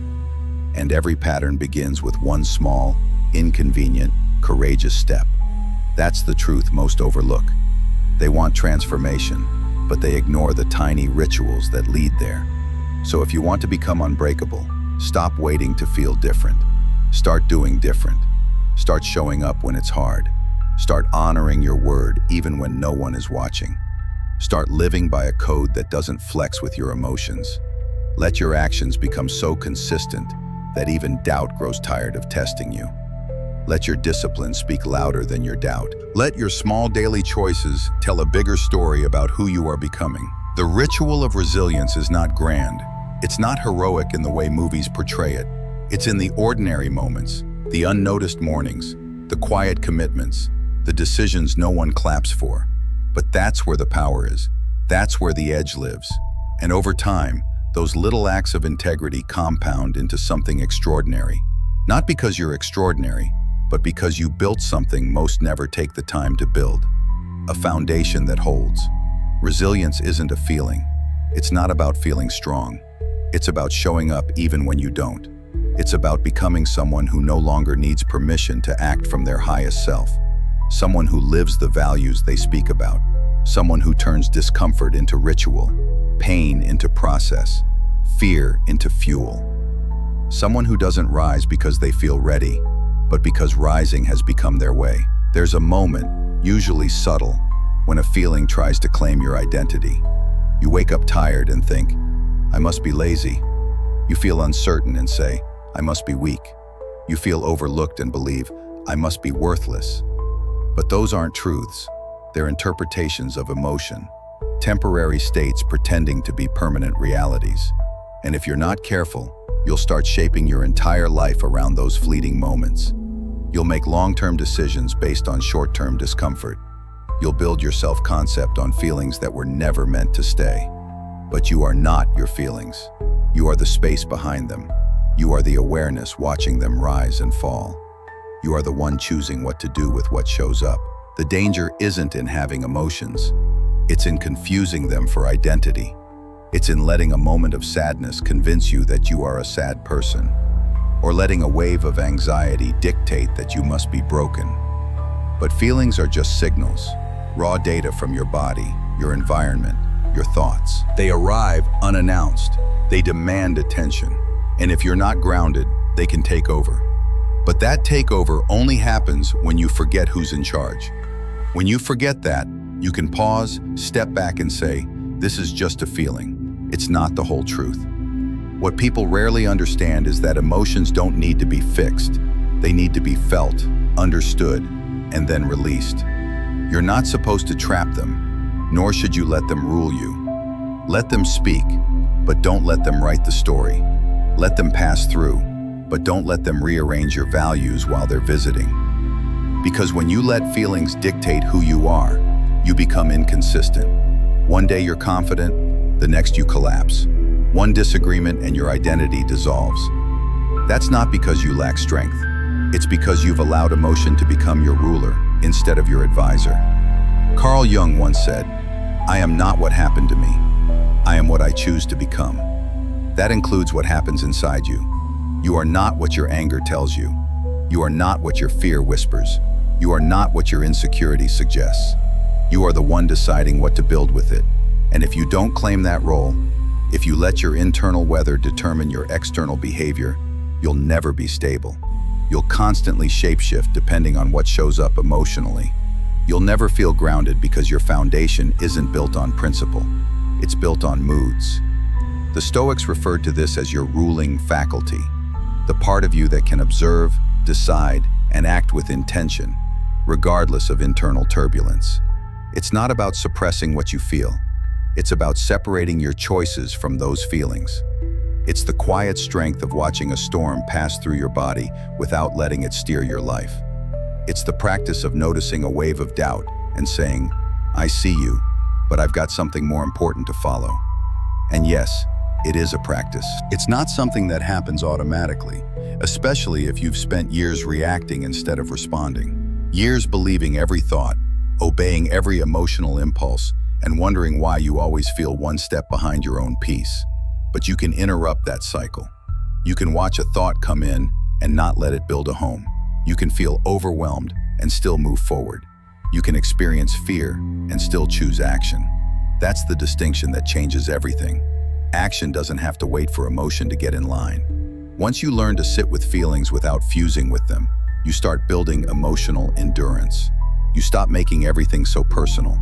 And every pattern begins with one small, inconvenient, courageous step. That's the truth most overlook. They want transformation, but they ignore the tiny rituals that lead there. So if you want to become unbreakable, stop waiting to feel different. Start doing different. Start showing up when it's hard. Start honoring your word even when no one is watching. Start living by a code that doesn't flex with your emotions. Let your actions become so consistent that even doubt grows tired of testing you. Let your discipline speak louder than your doubt. Let your small daily choices tell a bigger story about who you are becoming. The ritual of resilience is not grand. It's not heroic in the way movies portray it. It's in the ordinary moments, the unnoticed mornings, the quiet commitments, the decisions no one claps for. But that's where the power is. That's where the edge lives. And over time, those little acts of integrity compound into something extraordinary. Not because you're extraordinary, but because you built something most never take the time to build. A foundation that holds. Resilience isn't a feeling. It's not about feeling strong. It's about showing up even when you don't. It's about becoming someone who no longer needs permission to act from their highest self. Someone who lives the values they speak about. Someone who turns discomfort into ritual, pain into process, fear into fuel. Someone who doesn't rise because they feel ready, but because rising has become their way. There's a moment, usually subtle, when a feeling tries to claim your identity. You wake up tired and think, I must be lazy. You feel uncertain and say, I must be weak. You feel overlooked and believe, I must be worthless. But those aren't truths. They're interpretations of emotion, temporary states pretending to be permanent realities. And if you're not careful, you'll start shaping your entire life around those fleeting moments. You'll make long-term decisions based on short-term discomfort. You'll build your self-concept on feelings that were never meant to stay. But you are not your feelings. You are the space behind them. You are the awareness watching them rise and fall. You are the one choosing what to do with what shows up. The danger isn't in having emotions. It's in confusing them for identity. It's in letting a moment of sadness convince you that you are a sad person, or letting a wave of anxiety dictate that you must be broken. But feelings are just signals, raw data from your body, your environment, your thoughts. They arrive unannounced. They demand attention. And if you're not grounded, they can take over. But that takeover only happens when you forget who's in charge. When you forget that, you can pause, step back and say, this is just a feeling. It's not the whole truth. What people rarely understand is that emotions don't need to be fixed. They need to be felt, understood, and then released. You're not supposed to trap them, nor should you let them rule you. Let them speak, but don't let them write the story. Let them pass through, but don't let them rearrange your values while they're visiting. Because when you let feelings dictate who you are, you become inconsistent. One day you're confident, the next you collapse. One disagreement and your identity dissolves. That's not because you lack strength. It's because you've allowed emotion to become your ruler instead of your advisor. Carl Jung once said, I am not what happened to me. I am what I choose to become. That includes what happens inside you. You are not what your anger tells you. You are not what your fear whispers. You are not what your insecurity suggests. You are the one deciding what to build with it. And if you don't claim that role, if you let your internal weather determine your external behavior, you'll never be stable. You'll constantly shapeshift depending on what shows up emotionally. You'll never feel grounded because your foundation isn't built on principle. It's built on moods. The Stoics referred to this as your ruling faculty, the part of you that can observe, decide, and act with intention, regardless of internal turbulence. It's not about suppressing what you feel. It's about separating your choices from those feelings. It's the quiet strength of watching a storm pass through your body without letting it steer your life. It's the practice of noticing a wave of doubt and saying, I see you, but I've got something more important to follow. And yes, it is a practice. It's not something that happens automatically, especially if you've spent years reacting instead of responding. Years believing every thought, obeying every emotional impulse, and wondering why you always feel one step behind your own pace. But you can interrupt that cycle. You can watch a thought come in and not let it build a home. You can feel overwhelmed and still move forward. You can experience fear and still choose action. That's the distinction that changes everything. Action doesn't have to wait for emotion to get in line. Once you learn to sit with feelings without fusing with them, you start building emotional endurance. You stop making everything so personal.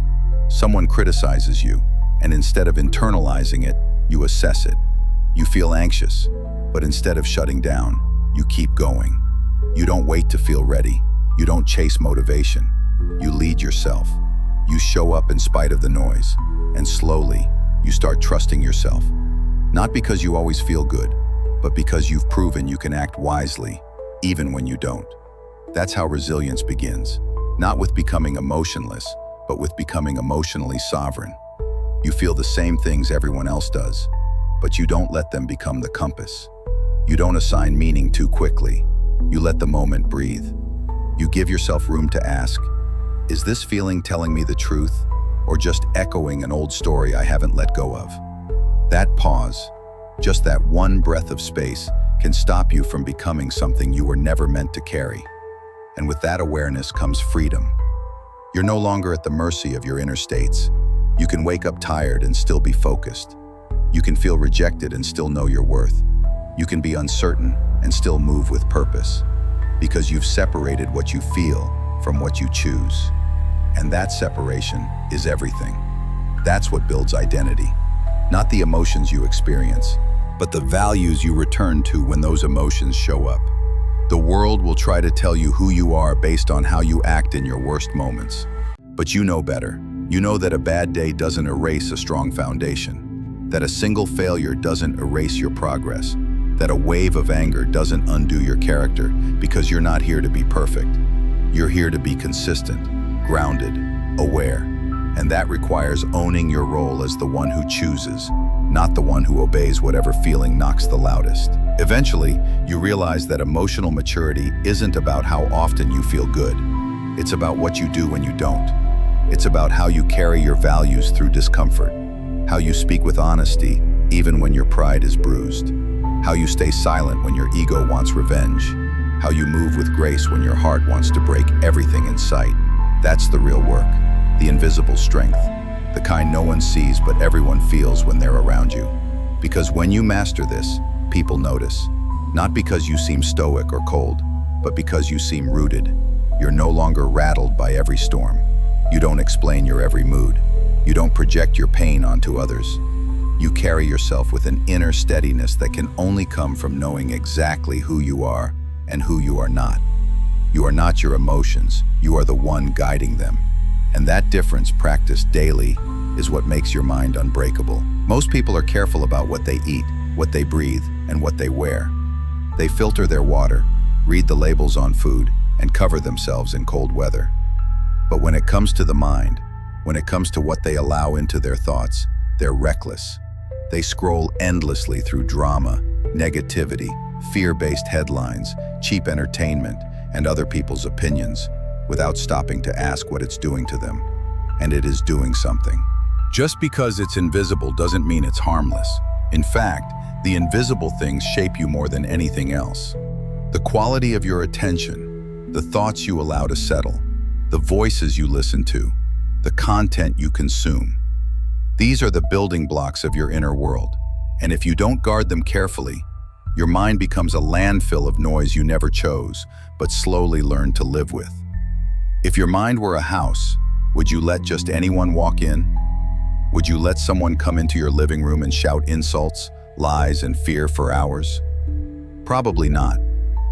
Someone criticizes you, and instead of internalizing it, you assess it. You feel anxious, but instead of shutting down, you keep going. You don't wait to feel ready. You don't chase motivation. You lead yourself. You show up in spite of the noise, and slowly, you start trusting yourself. Not because you always feel good, but because you've proven you can act wisely, even when you don't. That's how resilience begins. Not with becoming emotionless, but with becoming emotionally sovereign. You feel the same things everyone else does, but you don't let them become the compass. You don't assign meaning too quickly. You let the moment breathe. You give yourself room to ask, is this feeling telling me the truth, or just echoing an old story I haven't let go of? That pause, just that one breath of space, can stop you from becoming something you were never meant to carry. And with that awareness comes freedom. You're no longer at the mercy of your inner states. You can wake up tired and still be focused. You can feel rejected and still know your worth. You can be uncertain and still move with purpose, because you've separated what you feel from what you choose. And that separation is everything. That's what builds identity. Not the emotions you experience, but the values you return to when those emotions show up. The world will try to tell you who you are based on how you act in your worst moments. But you know better. You know that a bad day doesn't erase a strong foundation, that a single failure doesn't erase your progress, that a wave of anger doesn't undo your character, because you're not here to be perfect. You're here to be consistent, grounded, aware. And that requires owning your role as the one who chooses, not the one who obeys whatever feeling knocks the loudest. Eventually, you realize that emotional maturity isn't about how often you feel good. It's about what you do when you don't. It's about how you carry your values through discomfort, how you speak with honesty even when your pride is bruised, how you stay silent when your ego wants revenge, how you move with grace when your heart wants to break everything in sight. That's the real work, the invisible strength, the kind no one sees but everyone feels when they're around you. Because when you master this, people notice, not because you seem stoic or cold, but because you seem rooted. You're no longer rattled by every storm. You don't explain your every mood. You don't project your pain onto others. You carry yourself with an inner steadiness that can only come from knowing exactly who you are and who you are not. You are not your emotions. You are the one guiding them. And that difference, practiced daily, is what makes your mind unbreakable. Most people are careful about what they eat, what they breathe, and what they wear. They filter their water, read the labels on food, and cover themselves in cold weather. But when it comes to the mind, when it comes to what they allow into their thoughts, they're reckless. They scroll endlessly through drama, negativity, fear-based headlines, cheap entertainment, and other people's opinions, without stopping to ask what it's doing to them. And it is doing something. Just because it's invisible doesn't mean it's harmless. In fact, the invisible things shape you more than anything else. The quality of your attention, the thoughts you allow to settle, the voices you listen to, the content you consume. These are the building blocks of your inner world, and if you don't guard them carefully, your mind becomes a landfill of noise you never chose, but slowly learned to live with. If your mind were a house, would you let just anyone walk in? Would you let someone come into your living room and shout insults, lies, and fear for hours? Probably not,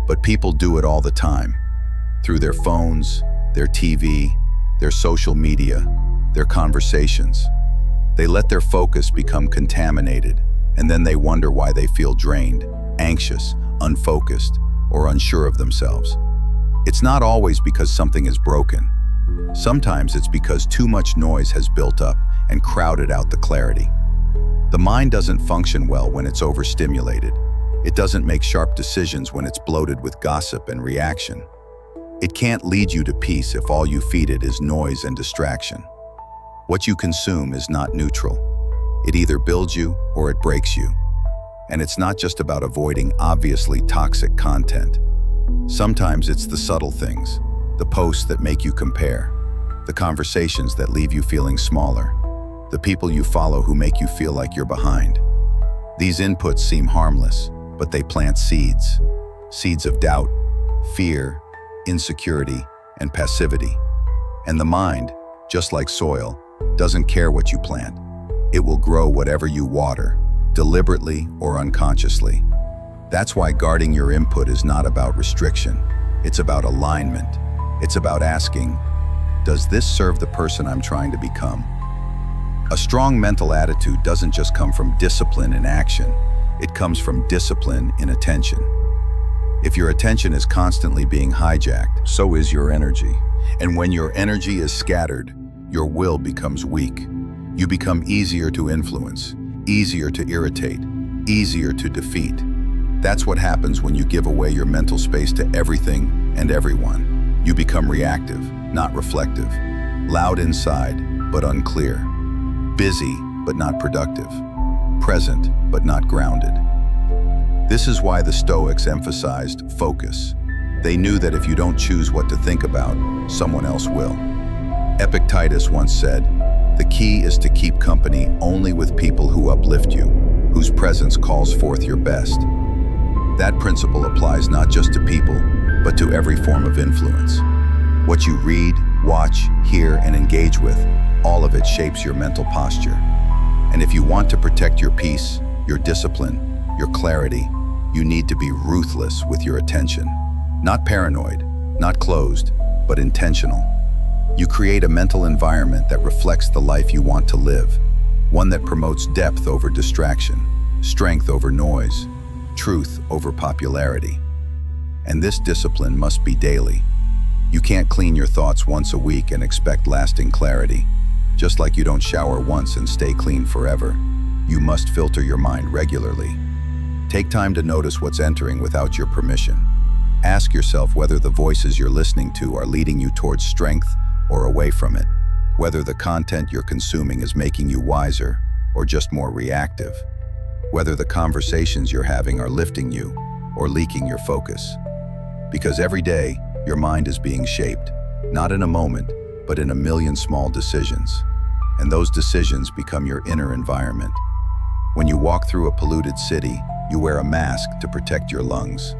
but people do it all the time. Through their phones, their TV, their social media, their conversations. They let their focus become contaminated, and then they wonder why they feel drained, anxious, unfocused, or unsure of themselves. It's not always because something is broken. Sometimes it's because too much noise has built up and crowded out the clarity. The mind doesn't function well when it's overstimulated. It doesn't make sharp decisions when it's bloated with gossip and reaction. It can't lead you to peace if all you feed it is noise and distraction. What you consume is not neutral. It either builds you or it breaks you. And it's not just about avoiding obviously toxic content. Sometimes it's the subtle things, the posts that make you compare, the conversations that leave you feeling smaller, the people you follow who make you feel like you're behind. These inputs seem harmless, but they plant seeds. Seeds of doubt, fear, insecurity, and passivity. And the mind, just like soil, doesn't care what you plant. It will grow whatever you water, deliberately or unconsciously. That's why guarding your input is not about restriction. It's about alignment. It's about asking, does this serve the person I'm trying to become? A strong mental attitude doesn't just come from discipline in action. It comes from discipline in attention. If your attention is constantly being hijacked, so is your energy. And when your energy is scattered, your will becomes weak. You become easier to influence, easier to irritate, easier to defeat. That's what happens when you give away your mental space to everything and everyone. You become reactive, not reflective, loud inside, but unclear, busy, but not productive, present, but not grounded. This is why the Stoics emphasized focus. They knew that if you don't choose what to think about, someone else will. Epictetus once said, "The key is to keep company only with people who uplift you, whose presence calls forth your best." That principle applies not just to people, but to every form of influence. What you read, watch, hear, and engage with, all of it shapes your mental posture. And if you want to protect your peace, your discipline, your clarity, you need to be ruthless with your attention. Not paranoid, not closed, but intentional. You create a mental environment that reflects the life you want to live, one that promotes depth over distraction, strength over noise, truth over popularity. And this discipline must be daily. You can't clean your thoughts once a week and expect lasting clarity. Just like you don't shower once and stay clean forever, you must filter your mind regularly. Take time to notice what's entering without your permission. Ask yourself whether the voices you're listening to are leading you towards strength or away from it, whether the content you're consuming is making you wiser or just more reactive, whether the conversations you're having are lifting you or leaking your focus. Because every day, your mind is being shaped, not in a moment, but in a million small decisions. And those decisions become your inner environment. When you walk through a polluted city, you wear a mask to protect your lungs.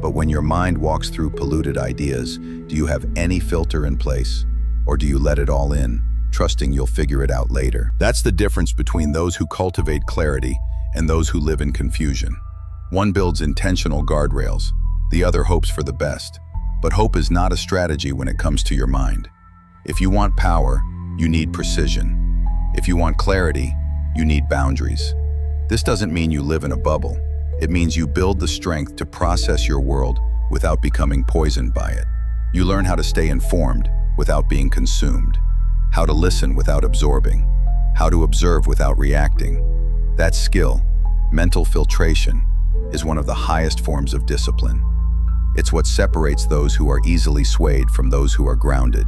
But when your mind walks through polluted ideas, do you have any filter in place? Or do you let it all in, trusting you'll figure it out later? That's the difference between those who cultivate clarity and those who live in confusion. One builds intentional guardrails, the other hopes for the best. But hope is not a strategy when it comes to your mind. If you want power, you need precision. If you want clarity, you need boundaries. This doesn't mean you live in a bubble. It means you build the strength to process your world without becoming poisoned by it. You learn how to stay informed without being consumed, how to listen without absorbing, how to observe without reacting. That skill, mental filtration, is one of the highest forms of discipline. It's what separates those who are easily swayed from those who are grounded.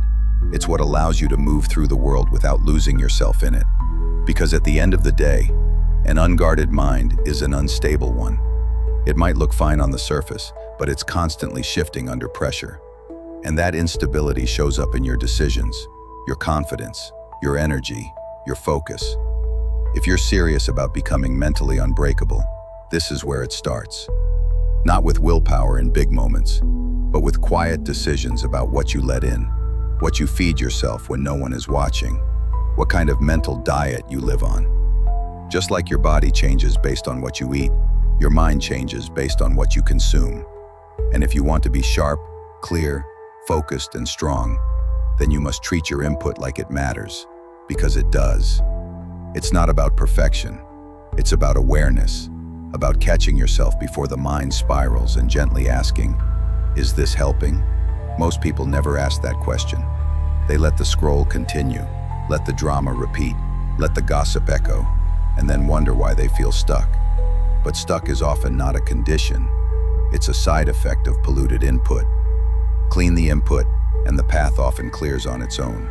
It's what allows you to move through the world without losing yourself in it. Because at the end of the day, An unguarded mind is an unstable one. It might look fine on the surface, but it's constantly shifting under pressure. And that instability shows up in your decisions, your confidence, your energy, your focus. If you're serious about becoming mentally unbreakable, this is where it starts. Not with willpower in big moments, but with quiet decisions about what you let in, what you feed yourself when no one is watching, what kind of mental diet you live on. Just like your body changes based on what you eat, your mind changes based on what you consume. And if you want to be sharp, clear, focused, and strong, then you must treat your input like it matters, because it does. It's not about perfection. It's about awareness, about catching yourself before the mind spirals and gently asking, is this helping? Most people never ask that question. They let the scroll continue, let the drama repeat, let the gossip echo, and then wonder why they feel stuck. But stuck is often not a condition. It's a side effect of polluted input. Clean the input, and the path often clears on its own.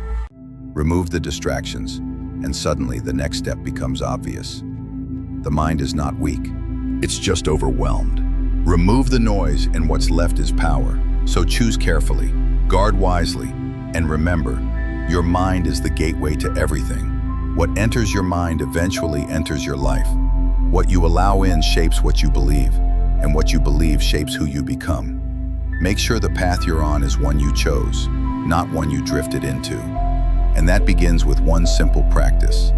Remove the distractions, and suddenly the next step becomes obvious. The mind is not weak. It's just overwhelmed. Remove the noise, and what's left is power. So choose carefully, guard wisely, and remember, your mind is the gateway to everything. What enters your mind eventually enters your life. What you allow in shapes what you believe, and what you believe shapes who you become. Make sure the path you're on is one you chose, not one you drifted into. And that begins with one simple practice.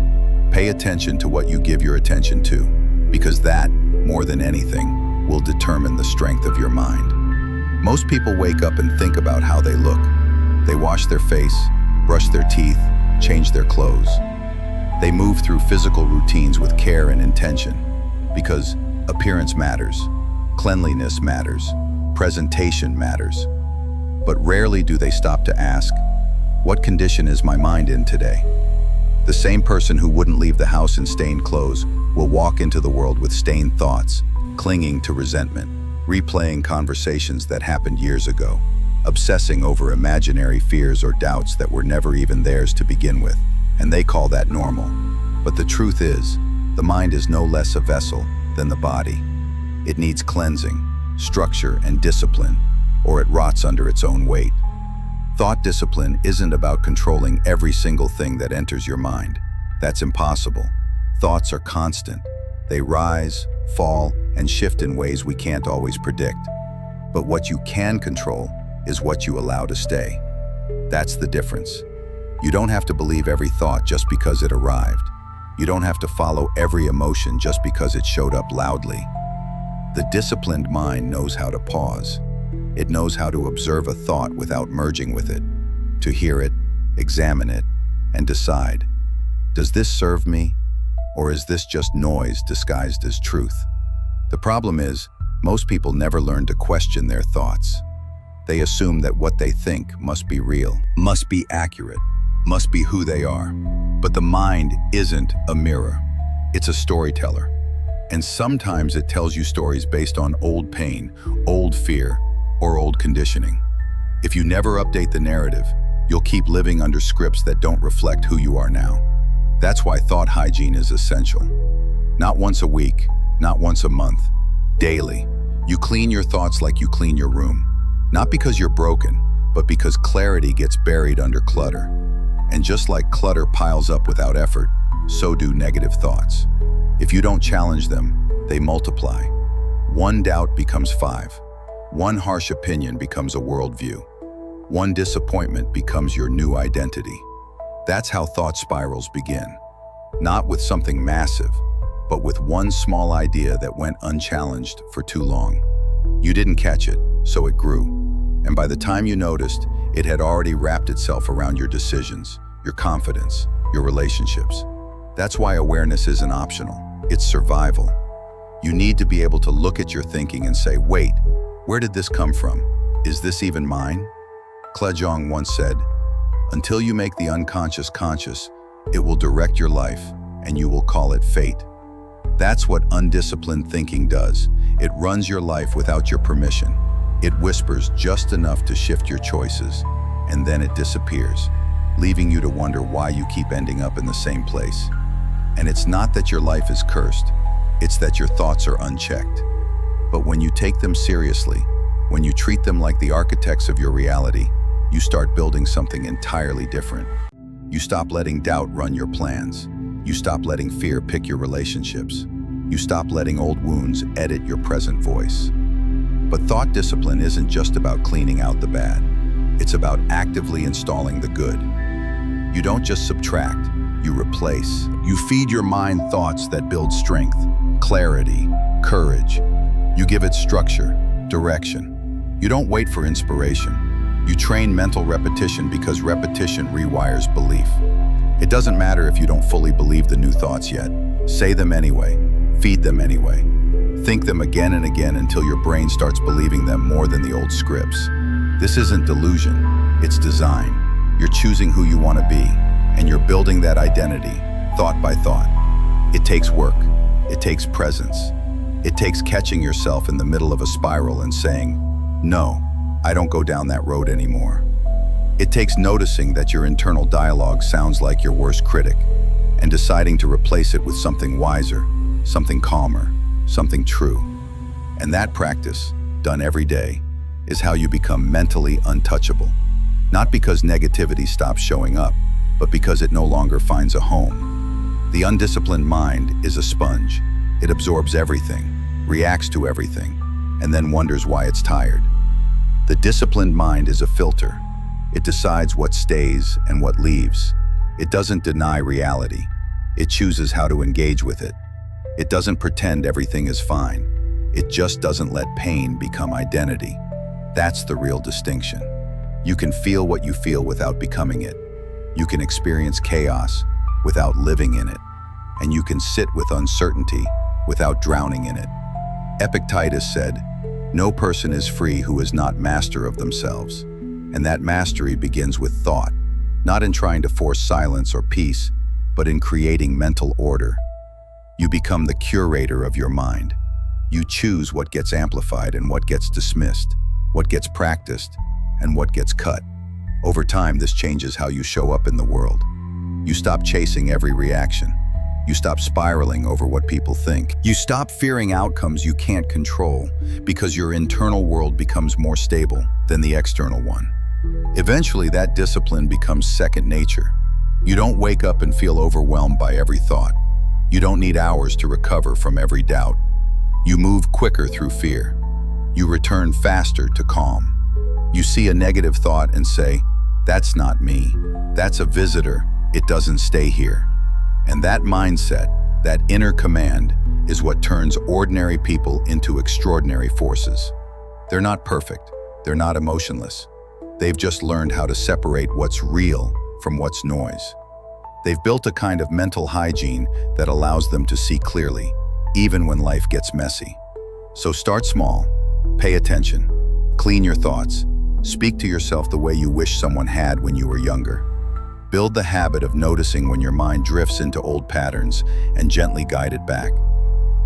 Pay attention to what you give your attention to, because that, more than anything, will determine the strength of your mind. Most people wake up and think about how they look. They wash their face, brush their teeth, change their clothes. They move through physical routines with care and intention, because appearance matters, cleanliness matters, presentation matters. But rarely do they stop to ask, what condition is my mind in today? The same person who wouldn't leave the house in stained clothes will walk into the world with stained thoughts, clinging to resentment, replaying conversations that happened years ago, obsessing over imaginary fears or doubts that were never even theirs to begin with. And they call that normal. But the truth is, the mind is no less a vessel than the body. It needs cleansing, structure, and discipline, or it rots under its own weight. Thought discipline isn't about controlling every single thing that enters your mind. That's impossible. Thoughts are constant. They rise, fall, and shift in ways we can't always predict. But what you can control is what you allow to stay. That's the difference. You don't have to believe every thought just because it arrived. You don't have to follow every emotion just because it showed up loudly. The disciplined mind knows how to pause. It knows how to observe a thought without merging with it, to hear it, examine it, and decide, does this serve me, or is this just noise disguised as truth? The problem is, most people never learn to question their thoughts. They assume that what they think must be real, must be accurate, must be who they are. But the mind isn't a mirror. It's a storyteller. And sometimes it tells you stories based on old pain, old fear, or old conditioning. If you never update the narrative, you'll keep living under scripts that don't reflect who you are now. That's why thought hygiene is essential. Not once a week, not once a month, daily. You clean your thoughts like you clean your room. Not because you're broken, but because clarity gets buried under clutter. And just like clutter piles up without effort, so do negative thoughts. If you don't challenge them, they multiply. One doubt becomes 5. One harsh opinion becomes a worldview. One disappointment becomes your new identity. That's how thought spirals begin. Not with something massive, but with one small idea that went unchallenged for too long. You didn't catch it, so it grew. And by the time you noticed, it had already wrapped itself around your decisions, your confidence, your relationships. That's why awareness isn't optional. It's survival. You need to be able to look at your thinking and say, wait, where did this come from? Is this even mine? Klejong once said, until you make the unconscious conscious, it will direct your life, and you will call it fate. That's what undisciplined thinking does. It runs your life without your permission. It whispers just enough to shift your choices, and then it disappears, leaving you to wonder why you keep ending up in the same place. And it's not that your life is cursed, it's that your thoughts are unchecked. But when you take them seriously, when you treat them like the architects of your reality, you start building something entirely different. You stop letting doubt run your plans. You stop letting fear pick your relationships. You stop letting old wounds edit your present voice. But thought discipline isn't just about cleaning out the bad. It's about actively installing the good. You don't just subtract, you replace. You feed your mind thoughts that build strength, clarity, courage. You give it structure, direction. You don't wait for inspiration. You train mental repetition because repetition rewires belief. It doesn't matter if you don't fully believe the new thoughts yet. Say them anyway. Feed them anyway. Think them again and again until your brain starts believing them more than the old scripts. This isn't delusion, it's design. You're choosing who you want to be, and you're building that identity, thought by thought. It takes work. It takes presence. It takes catching yourself in the middle of a spiral and saying, "No, I don't go down that road anymore." It takes noticing that your internal dialogue sounds like your worst critic and deciding to replace it with something wiser, something calmer, something true. And that practice, done every day, is how you become mentally untouchable. Not because negativity stops showing up, but because it no longer finds a home. The undisciplined mind is a sponge. It absorbs everything, reacts to everything, and then wonders why it's tired. The disciplined mind is a filter. It decides what stays and what leaves. It doesn't deny reality. It chooses how to engage with it. It doesn't pretend everything is fine. It just doesn't let pain become identity. That's the real distinction. You can feel what you feel without becoming it. You can experience chaos without living in it. And you can sit with uncertainty without drowning in it. Epictetus said, "No person is free who is not master of themselves." And that mastery begins with thought, not in trying to force silence or peace, but in creating mental order. You become the curator of your mind. You choose what gets amplified and what gets dismissed, what gets practiced, and what gets cut. Over time, this changes how you show up in the world. You stop chasing every reaction. You stop spiraling over what people think. You stop fearing outcomes you can't control because your internal world becomes more stable than the external one. Eventually, that discipline becomes second nature. You don't wake up and feel overwhelmed by every thought. You don't need hours to recover from every doubt. You move quicker through fear. You return faster to calm. You see a negative thought and say, "That's not me. That's a visitor. It doesn't stay here." And that mindset, that inner command, is what turns ordinary people into extraordinary forces. They're not perfect. They're not emotionless. They've just learned how to separate what's real from what's noise. They've built a kind of mental hygiene that allows them to see clearly, even when life gets messy. So start small, pay attention, clean your thoughts, speak to yourself the way you wish someone had when you were younger. Build the habit of noticing when your mind drifts into old patterns and gently guide it back.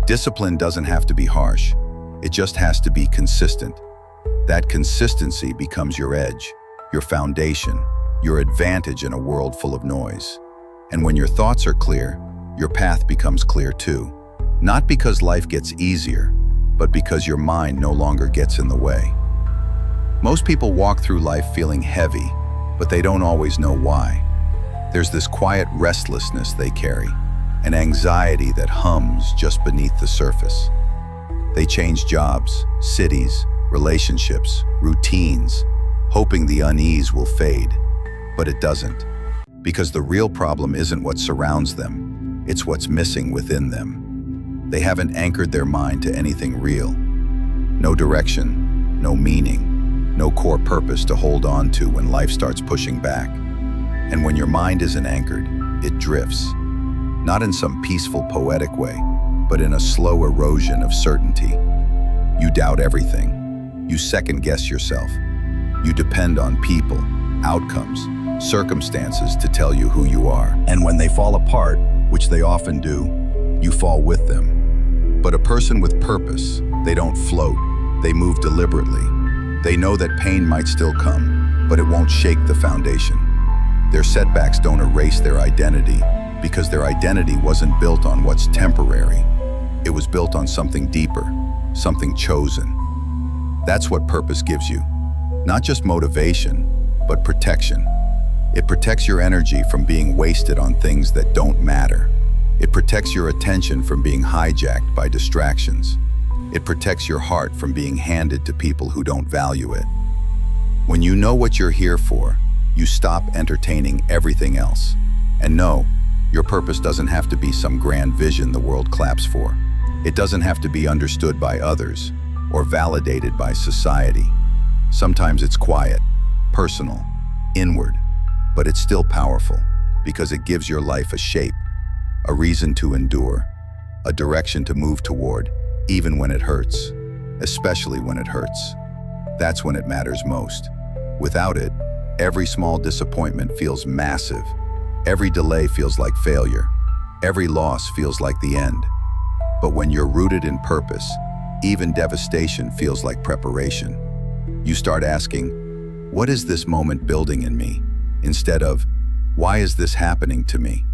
Discipline doesn't have to be harsh. It just has to be consistent. That consistency becomes your edge, your foundation, your advantage in a world full of noise. And when your thoughts are clear, your path becomes clear too. Not because life gets easier, but because your mind no longer gets in the way. Most people walk through life feeling heavy, but they don't always know why. There's this quiet restlessness they carry, an anxiety that hums just beneath the surface. They change jobs, cities, relationships, routines, hoping the unease will fade. But it doesn't. Because the real problem isn't what surrounds them, it's what's missing within them. They haven't anchored their mind to anything real. No direction, no meaning, no core purpose to hold on to when life starts pushing back. And when your mind isn't anchored, it drifts. Not in some peaceful, poetic way, but in a slow erosion of certainty. You doubt everything. You second-guess yourself. You depend on people, outcomes, circumstances to tell you who you are. And when they fall apart, which they often do, you fall with them. But a person with purpose, they don't float. They move deliberately. They know that pain might still come, but it won't shake the foundation. Their setbacks don't erase their identity. because their identity wasn't built on what's temporary. It was built on something deeper, something chosen. That's what purpose gives you. Not just motivation, but protection. It protects your energy from being wasted on things that don't matter. It protects your attention from being hijacked by distractions. It protects your heart from being handed to people who don't value it. When you know what you're here for, you stop entertaining everything else. And no, your purpose doesn't have to be some grand vision the world claps for. It doesn't have to be understood by others or validated by society. Sometimes it's quiet, personal, inward, but it's still powerful because it gives your life a shape, a reason to endure, a direction to move toward, even when it hurts, especially when it hurts. That's when it matters most. Without it, every small disappointment feels massive. Every delay feels like failure. Every loss feels like the end. But when you're rooted in purpose, even devastation feels like preparation. You start asking, what is this moment building in me? Instead of, why is this happening to me?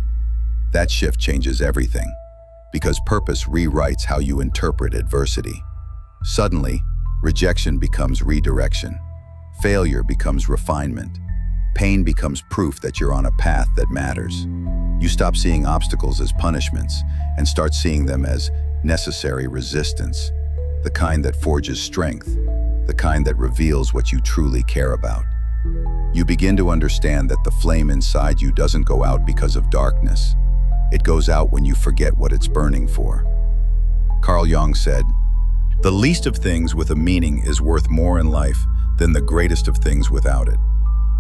That shift changes everything, because purpose rewrites how you interpret adversity. Suddenly, rejection becomes redirection. Failure becomes refinement. Pain becomes proof that you're on a path that matters. You stop seeing obstacles as punishments and start seeing them as necessary resistance, the kind that forges strength, the kind that reveals what you truly care about. You begin to understand that the flame inside you doesn't go out because of darkness. It goes out when you forget what it's burning for. Carl Jung said, "The least of things with a meaning is worth more in life than the greatest of things without it."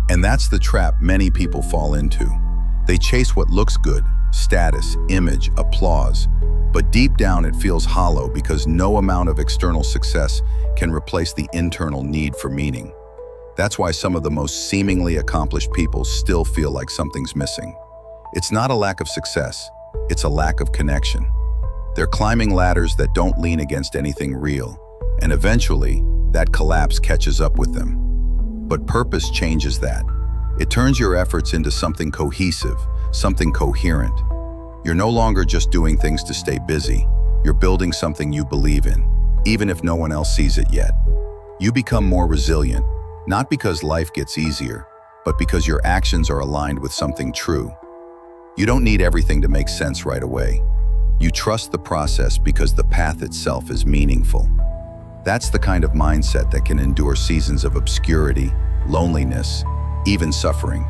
And that's the trap many people fall into. They chase what looks good, status, image, applause, but deep down it feels hollow because no amount of external success can replace the internal need for meaning. That's why some of the most seemingly accomplished people still feel like something's missing. It's not a lack of success, it's a lack of connection. They're climbing ladders that don't lean against anything real, and eventually, that collapse catches up with them. But purpose changes that. It turns your efforts into something cohesive, something coherent. You're no longer just doing things to stay busy. You're building something you believe in, even if no one else sees it yet. You become more resilient, not because life gets easier, but because your actions are aligned with something true. You don't need everything to make sense right away. You trust the process because the path itself is meaningful. That's the kind of mindset that can endure seasons of obscurity, loneliness, even suffering,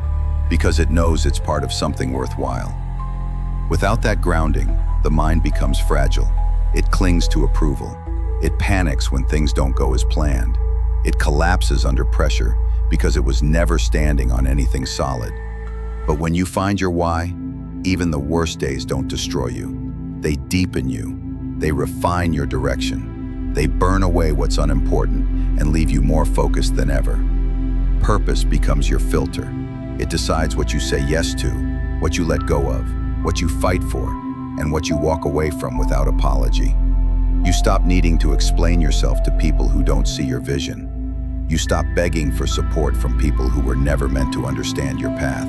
because it knows it's part of something worthwhile. Without that grounding, the mind becomes fragile. It clings to approval. It panics when things don't go as planned. It collapses under pressure because it was never standing on anything solid. But when you find your why, even the worst days don't destroy you. They deepen you. They refine your direction. They burn away what's unimportant and leave you more focused than ever. Purpose becomes your filter. It decides what you say yes to, what you let go of, what you fight for, and what you walk away from without apology. You stop needing to explain yourself to people who don't see your vision. You stop begging for support from people who were never meant to understand your path.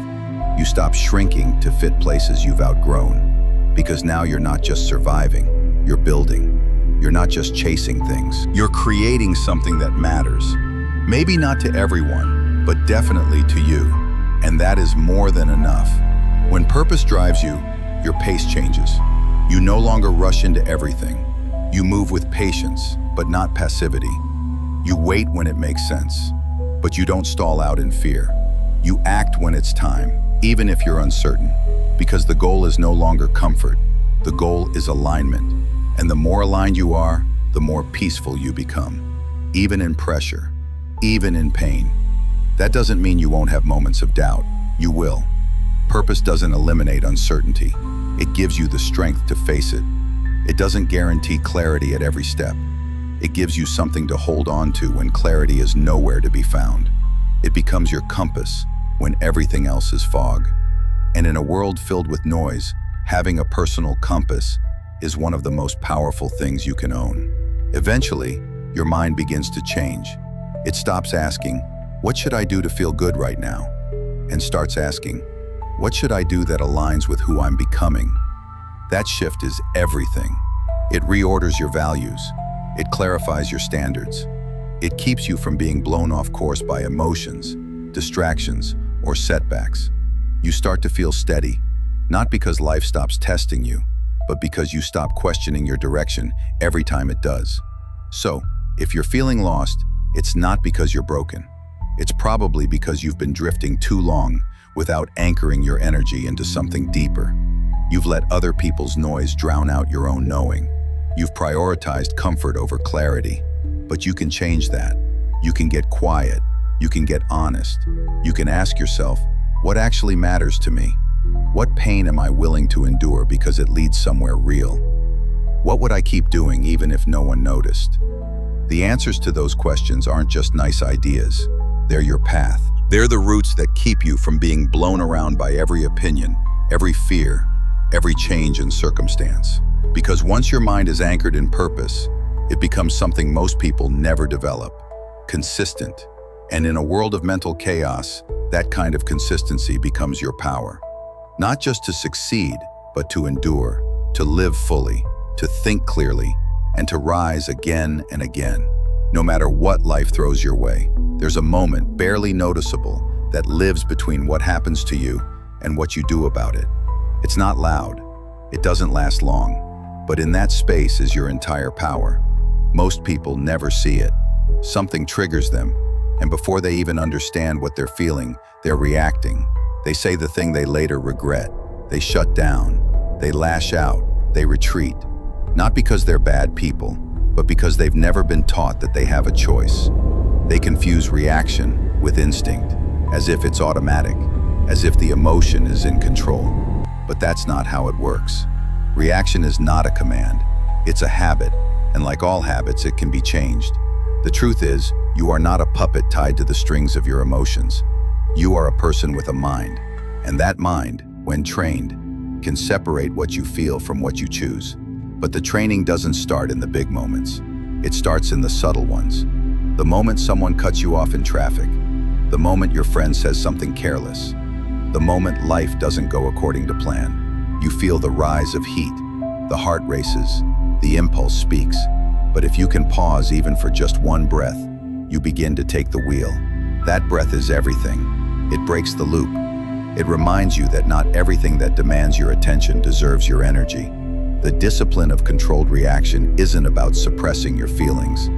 You stop shrinking to fit places you've outgrown. Because now you're not just surviving, you're building. You're not just chasing things. You're creating something that matters. Maybe not to everyone, but definitely to you. And that is more than enough. When purpose drives you, your pace changes. You no longer rush into everything. You move with patience, but not passivity. You wait when it makes sense, but you don't stall out in fear. You act when it's time, even if you're uncertain, because the goal is no longer comfort. The goal is alignment. And the more aligned you are, the more peaceful you become, even in pressure, even in pain. That doesn't mean you won't have moments of doubt. You will. Purpose doesn't eliminate uncertainty. It gives you the strength to face it. It doesn't guarantee clarity at every step. It gives you something to hold on to when clarity is nowhere to be found. It becomes your compass when everything else is fog. And in a world filled with noise, having a personal compass is one of the most powerful things you can own. Eventually, your mind begins to change. It stops asking, "What should I do to feel good right now?" and starts asking, What should I do that aligns with who I'm becoming? That shift is everything. It reorders your values. It clarifies your standards. It keeps you from being blown off course by emotions, distractions, or setbacks. You start to feel steady, not because life stops testing you, but because you stop questioning your direction every time it does. So, if you're feeling lost, it's not because you're broken. It's probably because you've been drifting too long without anchoring your energy into something deeper. You've let other people's noise drown out your own knowing. You've prioritized comfort over clarity. But you can change that. You can get quiet. You can get honest. You can ask yourself, what actually matters to me? What pain am I willing to endure because it leads somewhere real? What would I keep doing even if no one noticed? The answers to those questions aren't just nice ideas. They're your path. They're the roots that keep you from being blown around by every opinion, every fear, every change in circumstance. Because once your mind is anchored in purpose, it becomes something most people never develop: consistent. And in a world of mental chaos, that kind of consistency becomes your power. Not just to succeed, but to endure, to live fully, to think clearly, and to rise again and again. No matter what life throws your way, there's a moment barely noticeable that lives between what happens to you and what you do about it. It's not loud. It doesn't last long. But in that space is your entire power. Most people never see it. Something triggers them, and before they even understand what they're feeling, they're reacting. They say the thing they later regret. They shut down. They lash out. They retreat. Not because they're bad people, but because they've never been taught that they have a choice. They confuse reaction with instinct, as if it's automatic, as if the emotion is in control. But that's not how it works. Reaction is not a command. It's a habit, and like all habits, it can be changed. The truth is, you are not a puppet tied to the strings of your emotions. You are a person with a mind, and that mind, when trained, can separate what you feel from what you choose. But the training doesn't start in the big moments. It starts in the subtle ones. The moment someone cuts you off in traffic, the moment your friend says something careless, the moment life doesn't go according to plan. You feel the rise of heat, the heart races, the impulse speaks. But if you can pause even for just one breath, you begin to take the wheel. That breath is everything. It breaks the loop. It reminds you that not everything that demands your attention deserves your energy. The discipline of controlled reaction isn't about suppressing your feelings.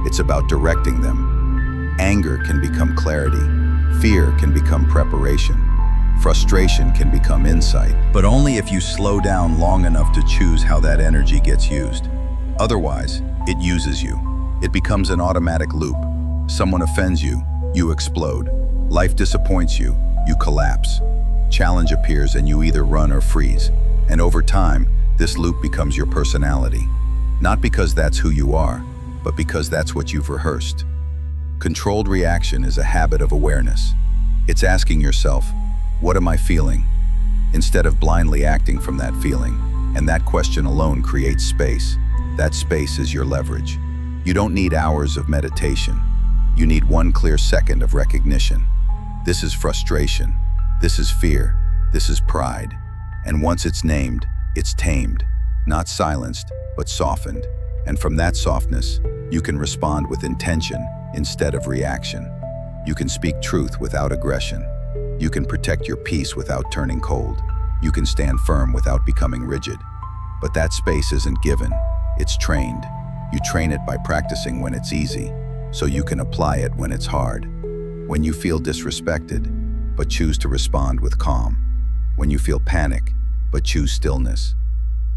It's about directing them. Anger can become clarity. Fear can become preparation. Frustration can become insight, but only if you slow down long enough to choose how that energy gets used. Otherwise, it uses you. It becomes an automatic loop. Someone offends you, you explode. Life disappoints you, you collapse. Challenge appears and you either run or freeze. And over time, this loop becomes your personality. Not because that's who you are, but because that's what you've rehearsed. Controlled reaction is a habit of awareness. It's asking yourself, what am I feeling? Instead of blindly acting from that feeling. And that question alone creates space. That space is your leverage. You don't need hours of meditation. You need one clear second of recognition. This is frustration. This is fear. This is pride. And once it's named, it's tamed. Not silenced, but softened. And from that softness, you can respond with intention instead of reaction. You can speak truth without aggression. You can protect your peace without turning cold. You can stand firm without becoming rigid. But that space isn't given, it's trained. You train it by practicing when it's easy, so you can apply it when it's hard. When you feel disrespected, but choose to respond with calm. When you feel panic, but choose stillness.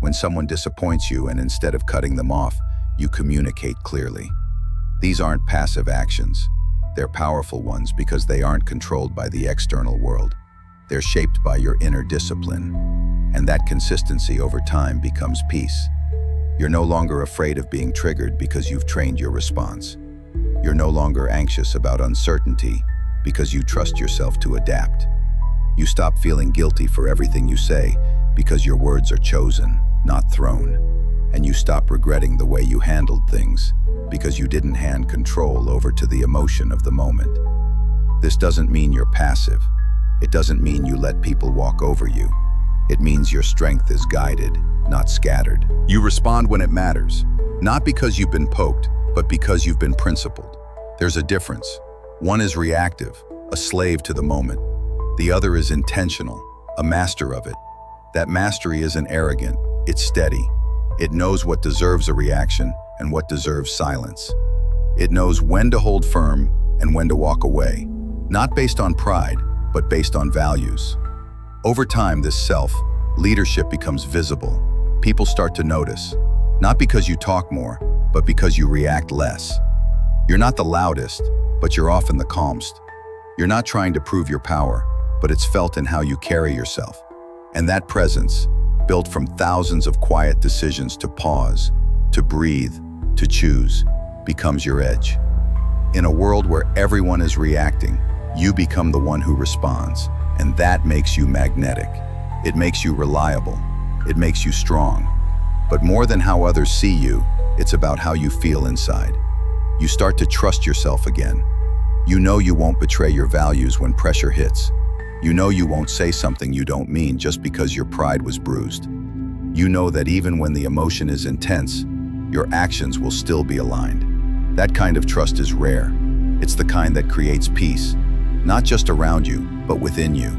When someone disappoints you and instead of cutting them off, you communicate clearly. These aren't passive actions. They're powerful ones because they aren't controlled by the external world. They're shaped by your inner discipline. And that consistency over time becomes peace. You're no longer afraid of being triggered because you've trained your response. You're no longer anxious about uncertainty because you trust yourself to adapt. You stop feeling guilty for everything you say because your words are chosen, not thrown. And you stop regretting the way you handled things because you didn't hand control over to the emotion of the moment. This doesn't mean you're passive. It doesn't mean you let people walk over you. It means your strength is guided, not scattered. You respond when it matters, not because you've been poked, but because you've been principled. There's a difference. One is reactive, a slave to the moment. The other is intentional, a master of it. That mastery isn't arrogant, it's steady. It knows what deserves a reaction and what deserves silence. It knows when to hold firm and when to walk away, not based on pride, but based on values. Over time, this self-leadership becomes visible. People start to notice, not because you talk more, but because you react less. You're not the loudest, but you're often the calmest. You're not trying to prove your power, but it's felt in how you carry yourself. And that presence, built from thousands of quiet decisions to pause, to breathe, to choose, becomes your edge. In a world where everyone is reacting, you become the one who responds, and that makes you magnetic. It makes you reliable. It makes you strong. But more than how others see you, it's about how you feel inside. You start to trust yourself again. You know you won't betray your values when pressure hits. You know you won't say something you don't mean just because your pride was bruised. You know that even when the emotion is intense, your actions will still be aligned. That kind of trust is rare. It's the kind that creates peace, not just around you, but within you,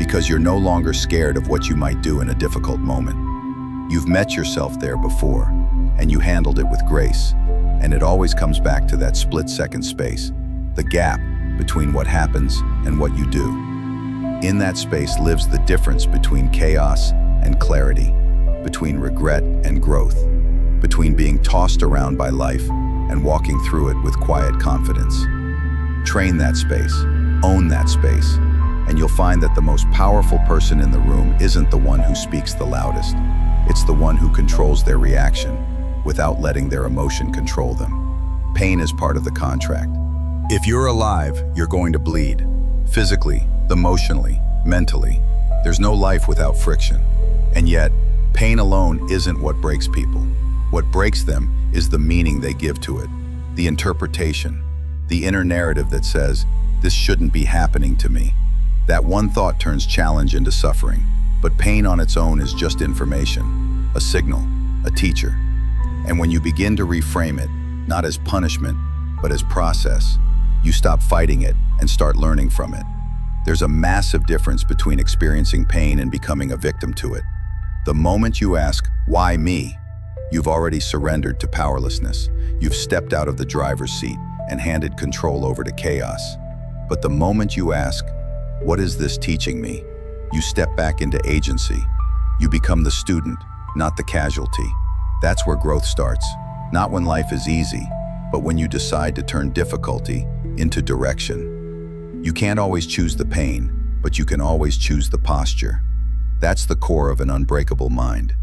because you're no longer scared of what you might do in a difficult moment. You've met yourself there before, and you handled it with grace, and it always comes back to that split-second space, the gap between what happens and what you do. In that space lives the difference between chaos and clarity, between regret and growth, between being tossed around by life and walking through it with quiet confidence. Train that space, own that space, and you'll find that the most powerful person in the room isn't the one who speaks the loudest. It's the one who controls their reaction without letting their emotion control them. Pain is part of the contract. If you're alive, you're going to bleed. Physically, emotionally, mentally. There's no life without friction. And yet, pain alone isn't what breaks people. What breaks them is the meaning they give to it, the interpretation, the inner narrative that says, this shouldn't be happening to me. That one thought turns challenge into suffering, but pain on its own is just information, a signal, a teacher. And when you begin to reframe it, not as punishment, but as process, you stop fighting it and start learning from it. There's a massive difference between experiencing pain and becoming a victim to it. The moment you ask, why me? You've already surrendered to powerlessness. You've stepped out of the driver's seat and handed control over to chaos. But the moment you ask, what is this teaching me? You step back into agency. You become the student, not the casualty. That's where growth starts. Not when life is easy, but when you decide to turn difficulty into direction. You can't always choose the pain, but you can always choose the posture. That's the core of an unbreakable mind.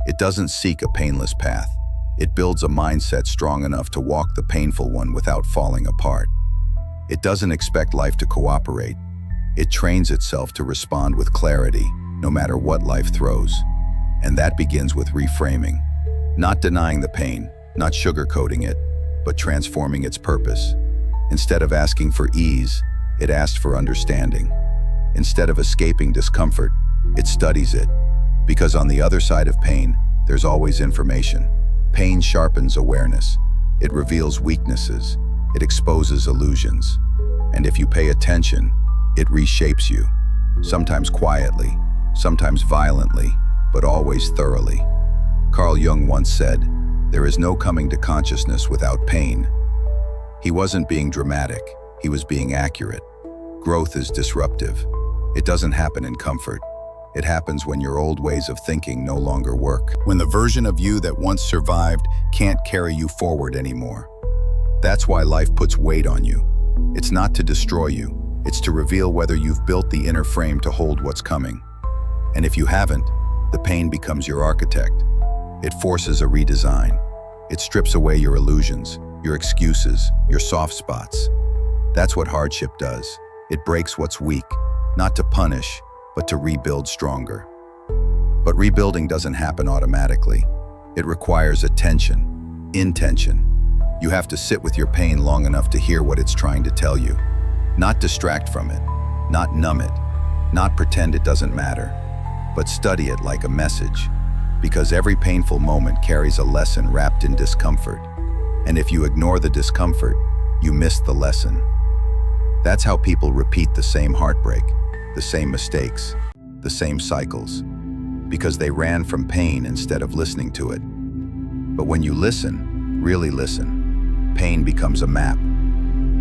It doesn't seek a painless path. It builds a mindset strong enough to walk the painful one without falling apart. It doesn't expect life to cooperate. It trains itself to respond with clarity, no matter what life throws. And that begins with reframing. Not denying the pain, not sugarcoating it, but transforming its purpose. Instead of asking for ease, it asks for understanding. Instead of escaping discomfort, it studies it. Because on the other side of pain, there's always information. Pain sharpens awareness. It reveals weaknesses. It exposes illusions. And if you pay attention, it reshapes you. Sometimes quietly, sometimes violently, but always thoroughly. Carl Jung once said, "There is no coming to consciousness without pain." He wasn't being dramatic, he was being accurate. Growth is disruptive. It doesn't happen in comfort. It happens when your old ways of thinking no longer work. When the version of you that once survived can't carry you forward anymore. That's why life puts weight on you. It's not to destroy you, it's to reveal whether you've built the inner frame to hold what's coming. And if you haven't, the pain becomes your architect. It forces a redesign. It strips away your illusions, your excuses, your soft spots. That's what hardship does. It breaks what's weak, not to punish, but to rebuild stronger. But rebuilding doesn't happen automatically. It requires attention, intention. You have to sit with your pain long enough to hear what it's trying to tell you. Not distract from it, not numb it, Not pretend it doesn't matter, but study it like a message, because every painful moment carries a lesson wrapped in discomfort. And if you ignore the discomfort, you miss the lesson. That's how people repeat the same heartbreak, the same mistakes, the same cycles, because they ran from pain instead of listening to it. But when you listen, really listen, pain becomes a map.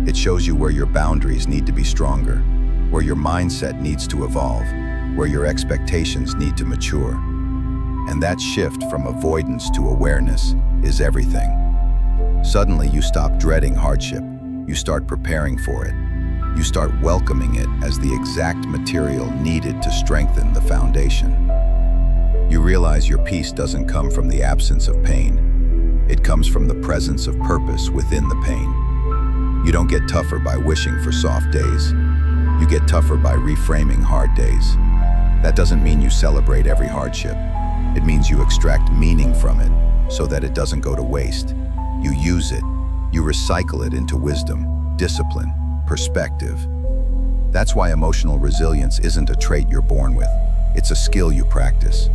It shows you where your boundaries need to be stronger, where your mindset needs to evolve, where your expectations need to mature. And that shift from avoidance to awareness is everything. Suddenly you stop dreading hardship. You start preparing for it. You start welcoming it as the exact material needed to strengthen the foundation. You realize your peace doesn't come from the absence of pain. It comes from the presence of purpose within the pain. You don't get tougher by wishing for soft days. You get tougher by reframing hard days. That doesn't mean you celebrate every hardship. It means you extract meaning from it so that it doesn't go to waste. You use it. You recycle it into wisdom, discipline, perspective. That's why emotional resilience isn't a trait you're born with. It's a skill you practice.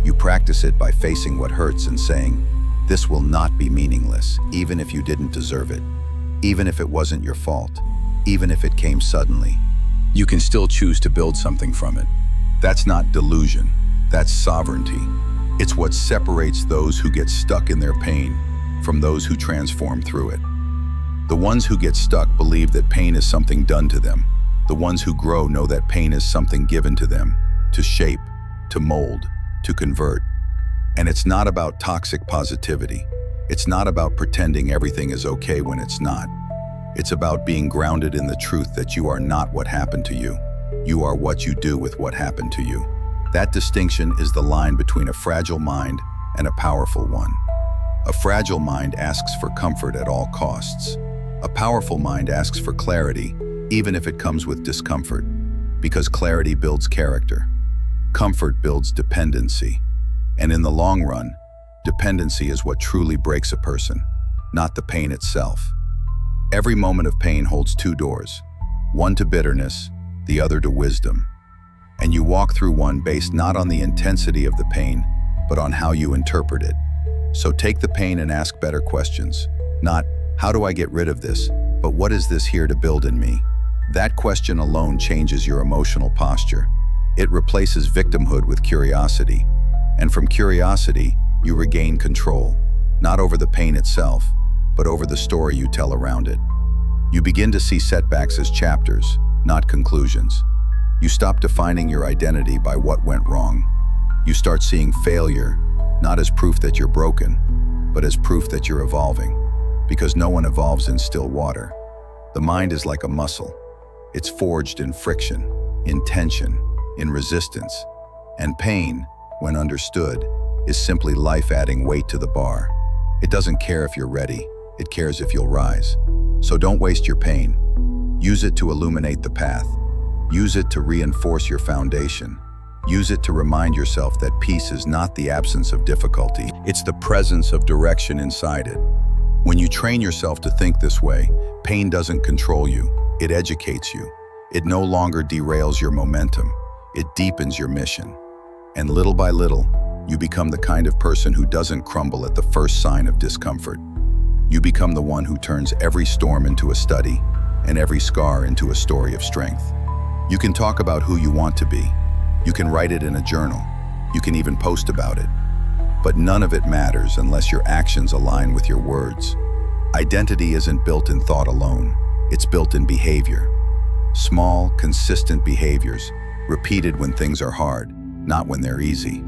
You practice it by facing what hurts and saying, "This will not be meaningless, even if you didn't deserve it, even if it wasn't your fault, even if it came suddenly. You can still choose to build something from it." That's not delusion. That's sovereignty. It's what separates those who get stuck in their pain from those who transform through it. The ones who get stuck believe that pain is something done to them. The ones who grow know that pain is something given to them, to shape, to mold, to convert. And it's not about toxic positivity. It's not about pretending everything is okay when it's not. It's about being grounded in the truth that you are not what happened to you. You are what you do with what happened to you. That distinction is the line between a fragile mind and a powerful one. A fragile mind asks for comfort at all costs. A powerful mind asks for clarity, even if it comes with discomfort, because clarity builds character. Comfort builds dependency. And in the long run, dependency is what truly breaks a person, not the pain itself. Every moment of pain holds two doors, one to bitterness, the other to wisdom. And you walk through one based not on the intensity of the pain, but on how you interpret it. So take the pain and ask better questions. Not, how do I get rid of this, but what is this here to build in me? That question alone changes your emotional posture. It replaces victimhood with curiosity. And from curiosity, you regain control, not over the pain itself, but over the story you tell around it. You begin to see setbacks as chapters, not conclusions. You stop defining your identity by what went wrong. You start seeing failure, not as proof that you're broken, but as proof that you're evolving. Because no one evolves in still water. The mind is like a muscle. It's forged in friction, in tension, in resistance. And pain, when understood, is simply life adding weight to the bar. It doesn't care if you're ready, it cares if you'll rise. So don't waste your pain. Use it to illuminate the path. Use it to reinforce your foundation. Use it to remind yourself that peace is not the absence of difficulty, it's the presence of direction inside it. When you train yourself to think this way, pain doesn't control you, it educates you. It no longer derails your momentum, it deepens your mission. And little by little, you become the kind of person who doesn't crumble at the first sign of discomfort. You become the one who turns every storm into a study and every scar into a story of strength. You can talk about who you want to be. You can write it in a journal. You can even post about it. But none of it matters unless your actions align with your words. Identity isn't built in thought alone. It's built in behavior. Small, consistent behaviors, repeated when things are hard, not when they're easy.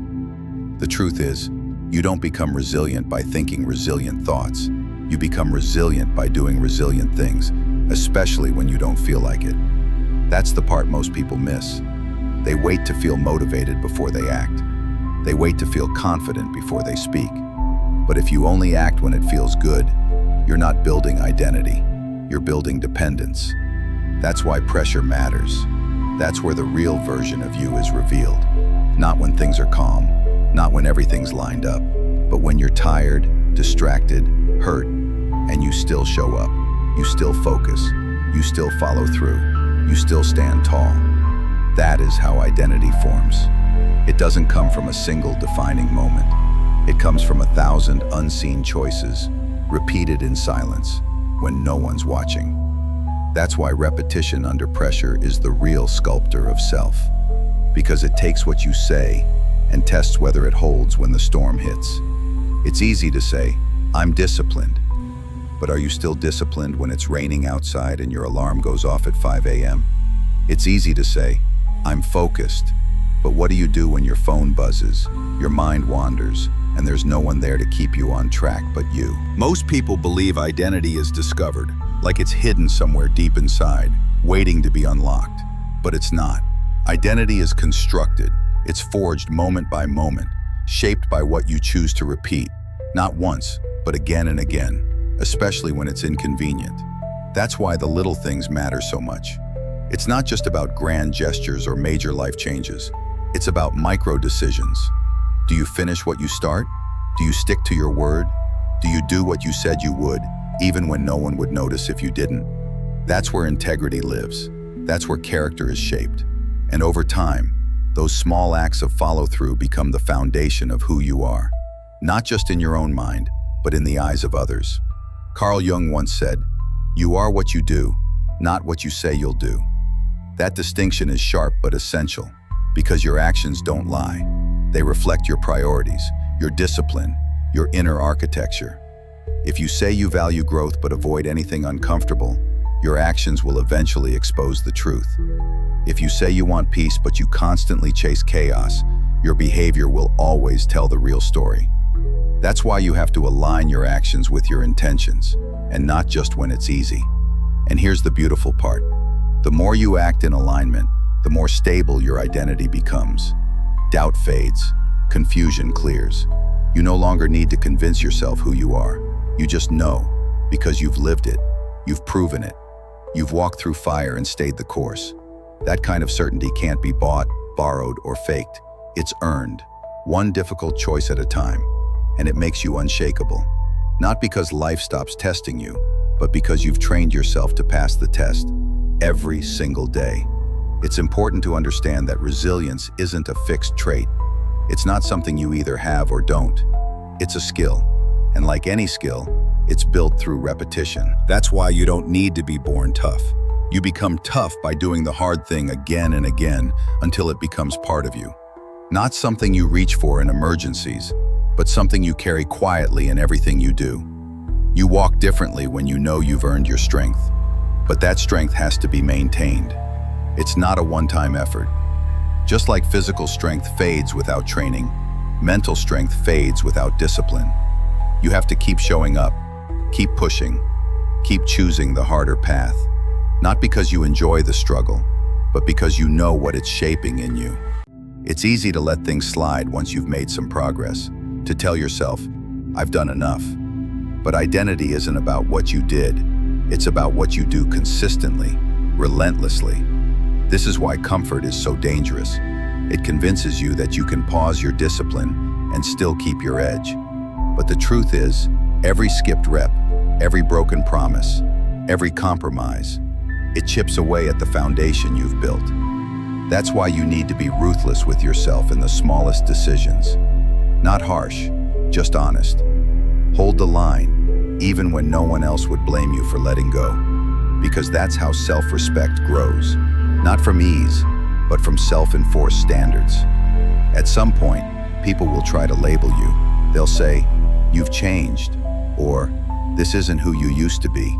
The truth is, you don't become resilient by thinking resilient thoughts. You become resilient by doing resilient things, especially when you don't feel like it. That's the part most people miss. They wait to feel motivated before they act. They wait to feel confident before they speak. But if you only act when it feels good, you're not building identity. You're building dependence. That's why pressure matters. That's where the real version of you is revealed. Not when things are calm, not when everything's lined up, but when you're tired, distracted, hurt, and you still show up. You still focus. You still follow through. You still stand tall. That is how identity forms. It doesn't come from a single defining moment. It comes from 1,000 unseen choices, repeated in silence, when no one's watching. That's why repetition under pressure is the real sculptor of self. Because it takes what you say and tests whether it holds when the storm hits. It's easy to say, I'm disciplined. But are you still disciplined when it's raining outside and your alarm goes off at 5 a.m.? It's easy to say, I'm focused. But what do you do when your phone buzzes, your mind wanders, and there's no one there to keep you on track but you? Most people believe identity is discovered, like it's hidden somewhere deep inside, waiting to be unlocked. But it's not. Identity is constructed. It's forged moment by moment, shaped by what you choose to repeat, not once, but again and again, especially when it's inconvenient. That's why the little things matter so much. It's not just about grand gestures or major life changes. It's about micro decisions. Do you finish what you start? Do you stick to your word? Do you do what you said you would, even when no one would notice if you didn't? That's where integrity lives. That's where character is shaped. And over time, those small acts of follow-through become the foundation of who you are, not just in your own mind, but in the eyes of others. Carl Jung once said, "You are what you do, not what you say you'll do." That distinction is sharp but essential, because your actions don't lie. They reflect your priorities, your discipline, your inner architecture. If you say you value growth but avoid anything uncomfortable, your actions will eventually expose the truth. If you say you want peace but you constantly chase chaos, your behavior will always tell the real story. That's why you have to align your actions with your intentions, and not just when it's easy. And here's the beautiful part. The more you act in alignment, the more stable your identity becomes. Doubt fades, confusion clears. You no longer need to convince yourself who you are. You just know, because you've lived it, you've proven it. You've walked through fire and stayed the course. That kind of certainty can't be bought, borrowed, or faked. It's earned, one difficult choice at a time, and it makes you unshakable. Not because life stops testing you, but because you've trained yourself to pass the test every single day. It's important to understand that resilience isn't a fixed trait. It's not something you either have or don't. It's a skill, and like any skill, it's built through repetition. That's why you don't need to be born tough. You become tough by doing the hard thing again and again until it becomes part of you. Not something you reach for in emergencies, but something you carry quietly in everything you do. You walk differently when you know you've earned your strength, but that strength has to be maintained. It's not a one-time effort. Just like physical strength fades without training, mental strength fades without discipline. You have to keep showing up, keep pushing, keep choosing the harder path. Not because you enjoy the struggle, but because you know what it's shaping in you. It's easy to let things slide once you've made some progress, to tell yourself, I've done enough. But identity isn't about what you did. It's about what you do consistently, relentlessly. This is why comfort is so dangerous. It convinces you that you can pause your discipline and still keep your edge. But the truth is, every skipped rep, every broken promise, every compromise, it chips away at the foundation you've built. That's why you need to be ruthless with yourself in the smallest decisions. Not harsh, just honest. Hold the line, even when no one else would blame you for letting go. Because that's how self-respect grows. Not from ease, but from self-enforced standards. At some point, people will try to label you. They'll say, you've changed, or this isn't who you used to be.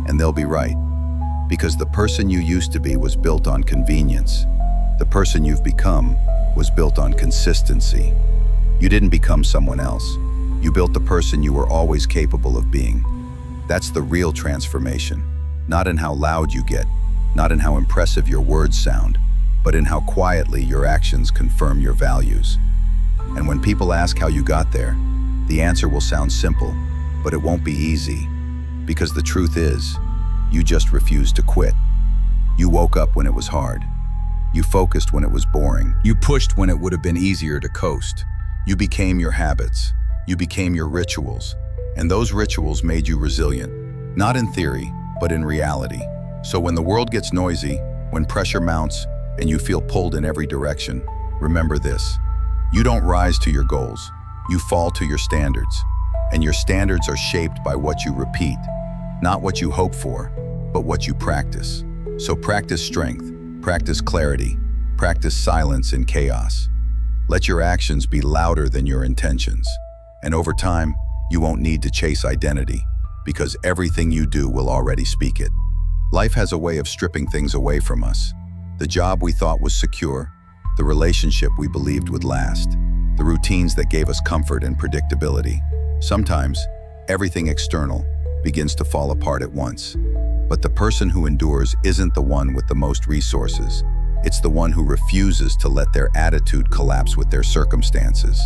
And they'll be right. Because the person you used to be was built on convenience. The person you've become was built on consistency. You didn't become someone else. You built the person you were always capable of being. That's the real transformation. Not in how loud you get, not in how impressive your words sound, but in how quietly your actions confirm your values. And when people ask how you got there, the answer will sound simple, but it won't be easy. Because the truth is, you just refused to quit. You woke up when it was hard. You focused when it was boring. You pushed when it would have been easier to coast. You became your habits. You became your rituals. And those rituals made you resilient. Not in theory, but in reality. So when the world gets noisy, when pressure mounts, and you feel pulled in every direction, remember this. You don't rise to your goals, you fall to your standards. And your standards are shaped by what you repeat, not what you hope for, but what you practice. So practice strength, practice clarity, practice silence in chaos. Let your actions be louder than your intentions. And over time, you won't need to chase identity, because everything you do will already speak it. Life has a way of stripping things away from us. The job we thought was secure, the relationship we believed would last, the routines that gave us comfort and predictability. Sometimes, everything external begins to fall apart at once. But the person who endures isn't the one with the most resources. It's the one who refuses to let their attitude collapse with their circumstances.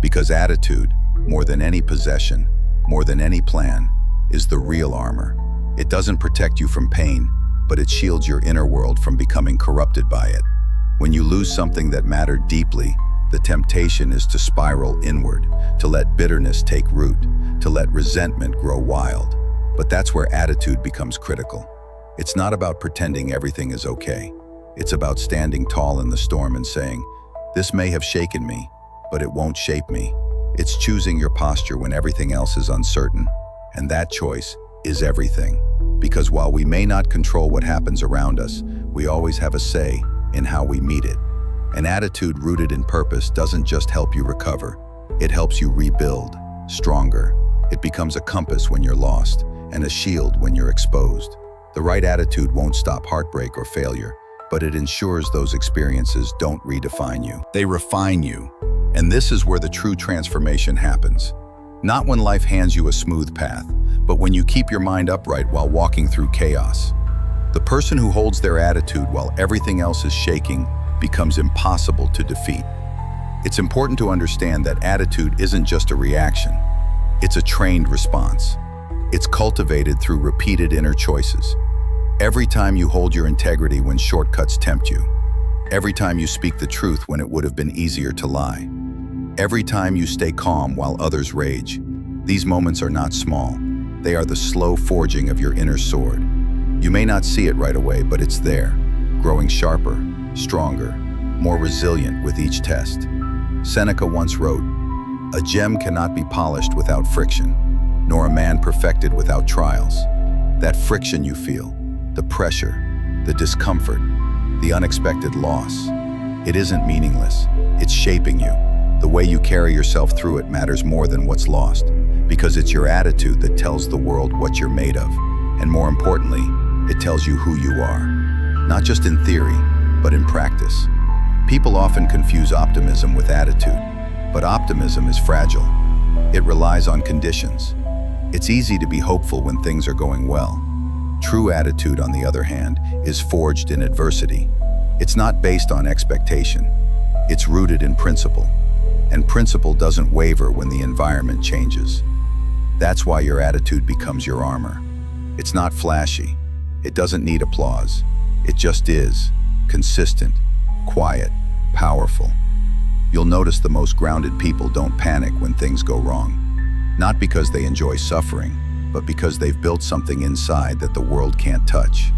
Because attitude, more than any possession, more than any plan, is the real armor. It doesn't protect you from pain, but it shields your inner world from becoming corrupted by it. When you lose something that mattered deeply, the temptation is to spiral inward, to let bitterness take root, to let resentment grow wild. But that's where attitude becomes critical. It's not about pretending everything is okay. It's about standing tall in the storm and saying, "This may have shaken me, but it won't shape me." It's choosing your posture when everything else is uncertain. And that choice is everything. Because while we may not control what happens around us, we always have a say in how we meet it. An attitude rooted in purpose doesn't just help you recover, it helps you rebuild, stronger. It becomes a compass when you're lost, and a shield when you're exposed. The right attitude won't stop heartbreak or failure, but it ensures those experiences don't redefine you. They refine you. And this is where the true transformation happens. Not when life hands you a smooth path, but when you keep your mind upright while walking through chaos. The person who holds their attitude while everything else is shaking becomes impossible to defeat. It's important to understand that attitude isn't just a reaction. It's a trained response. It's cultivated through repeated inner choices. Every time you hold your integrity when shortcuts tempt you. Every time you speak the truth when it would have been easier to lie. Every time you stay calm while others rage. These moments are not small. They are the slow forging of your inner sword. You may not see it right away, but it's there, growing sharper, stronger, more resilient with each test. Seneca once wrote, "A gem cannot be polished without friction, nor a man perfected without trials." That friction you feel, the pressure, the discomfort, the unexpected loss, it isn't meaningless. It's shaping you. The way you carry yourself through it matters more than what's lost, because it's your attitude that tells the world what you're made of. And more importantly, it tells you who you are. Not just in theory, but in practice. People often confuse optimism with attitude, but optimism is fragile. It relies on conditions. It's easy to be hopeful when things are going well. True attitude, on the other hand, is forged in adversity. It's not based on expectation. It's rooted in principle. And principle doesn't waver when the environment changes. That's why your attitude becomes your armor. It's not flashy. It doesn't need applause. It just is. Consistent, quiet, powerful. You'll notice the most grounded people don't panic when things go wrong. Not because they enjoy suffering, but because they've built something inside that the world can't touch.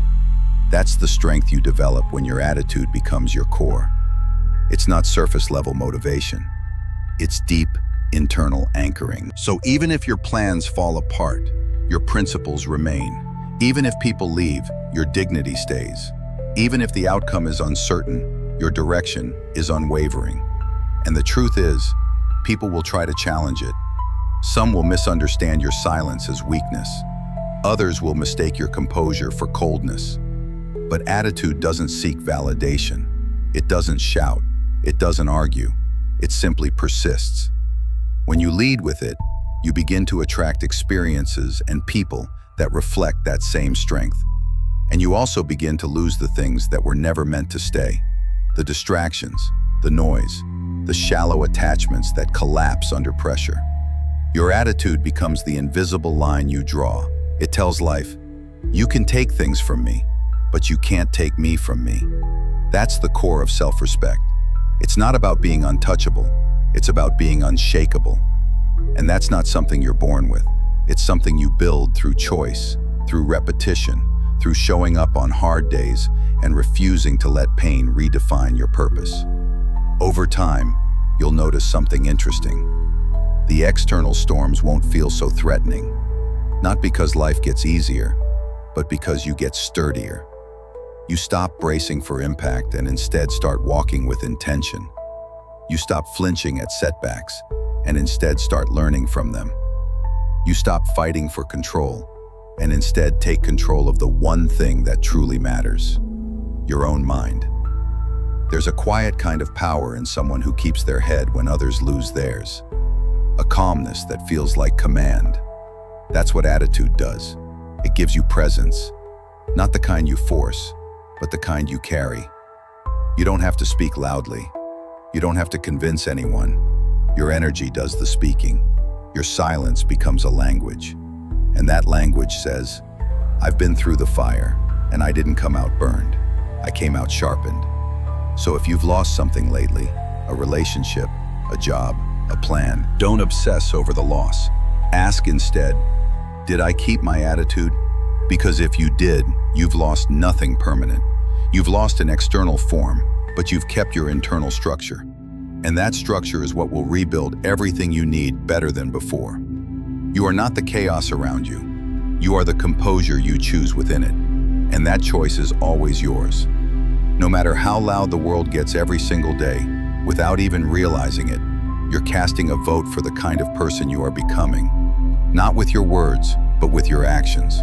That's the strength you develop when your attitude becomes your core. It's not surface-level motivation. It's deep, internal anchoring. So even if your plans fall apart, your principles remain. Even if people leave, your dignity stays. Even if the outcome is uncertain, your direction is unwavering. And the truth is, people will try to challenge it. Some will misunderstand your silence as weakness. Others will mistake your composure for coldness. But attitude doesn't seek validation. It doesn't shout. It doesn't argue. It simply persists. When you lead with it, you begin to attract experiences and people that reflect that same strength. And you also begin to lose the things that were never meant to stay. The distractions, the noise, the shallow attachments that collapse under pressure. Your attitude becomes the invisible line you draw. It tells life, you can take things from me, but you can't take me from me. That's the core of self-respect. It's not about being untouchable, it's about being unshakable. And that's not something you're born with. It's something you build through choice, through repetition, through showing up on hard days and refusing to let pain redefine your purpose. Over time, you'll notice something interesting. The external storms won't feel so threatening, not because life gets easier, but because you get sturdier. You stop bracing for impact and instead start walking with intention. You stop flinching at setbacks and instead start learning from them. You stop fighting for control and instead take control of the one thing that truly matters: your own mind. There's a quiet kind of power in someone who keeps their head when others lose theirs. A calmness that feels like command. That's what attitude does. It gives you presence, not the kind you force, but the kind you carry. You don't have to speak loudly. You don't have to convince anyone. Your energy does the speaking. Your silence becomes a language. And that language says, I've been through the fire, and I didn't come out burned. I came out sharpened. So if you've lost something lately, a relationship, a job, a plan, don't obsess over the loss. Ask instead, did I keep my attitude? Because if you did, you've lost nothing permanent. You've lost an external form, but you've kept your internal structure. And that structure is what will rebuild everything you need better than before. You are not the chaos around you. You are the composure you choose within it. And that choice is always yours. No matter how loud the world gets every single day, without even realizing it, you're casting a vote for the kind of person you are becoming. Not with your words, but with your actions.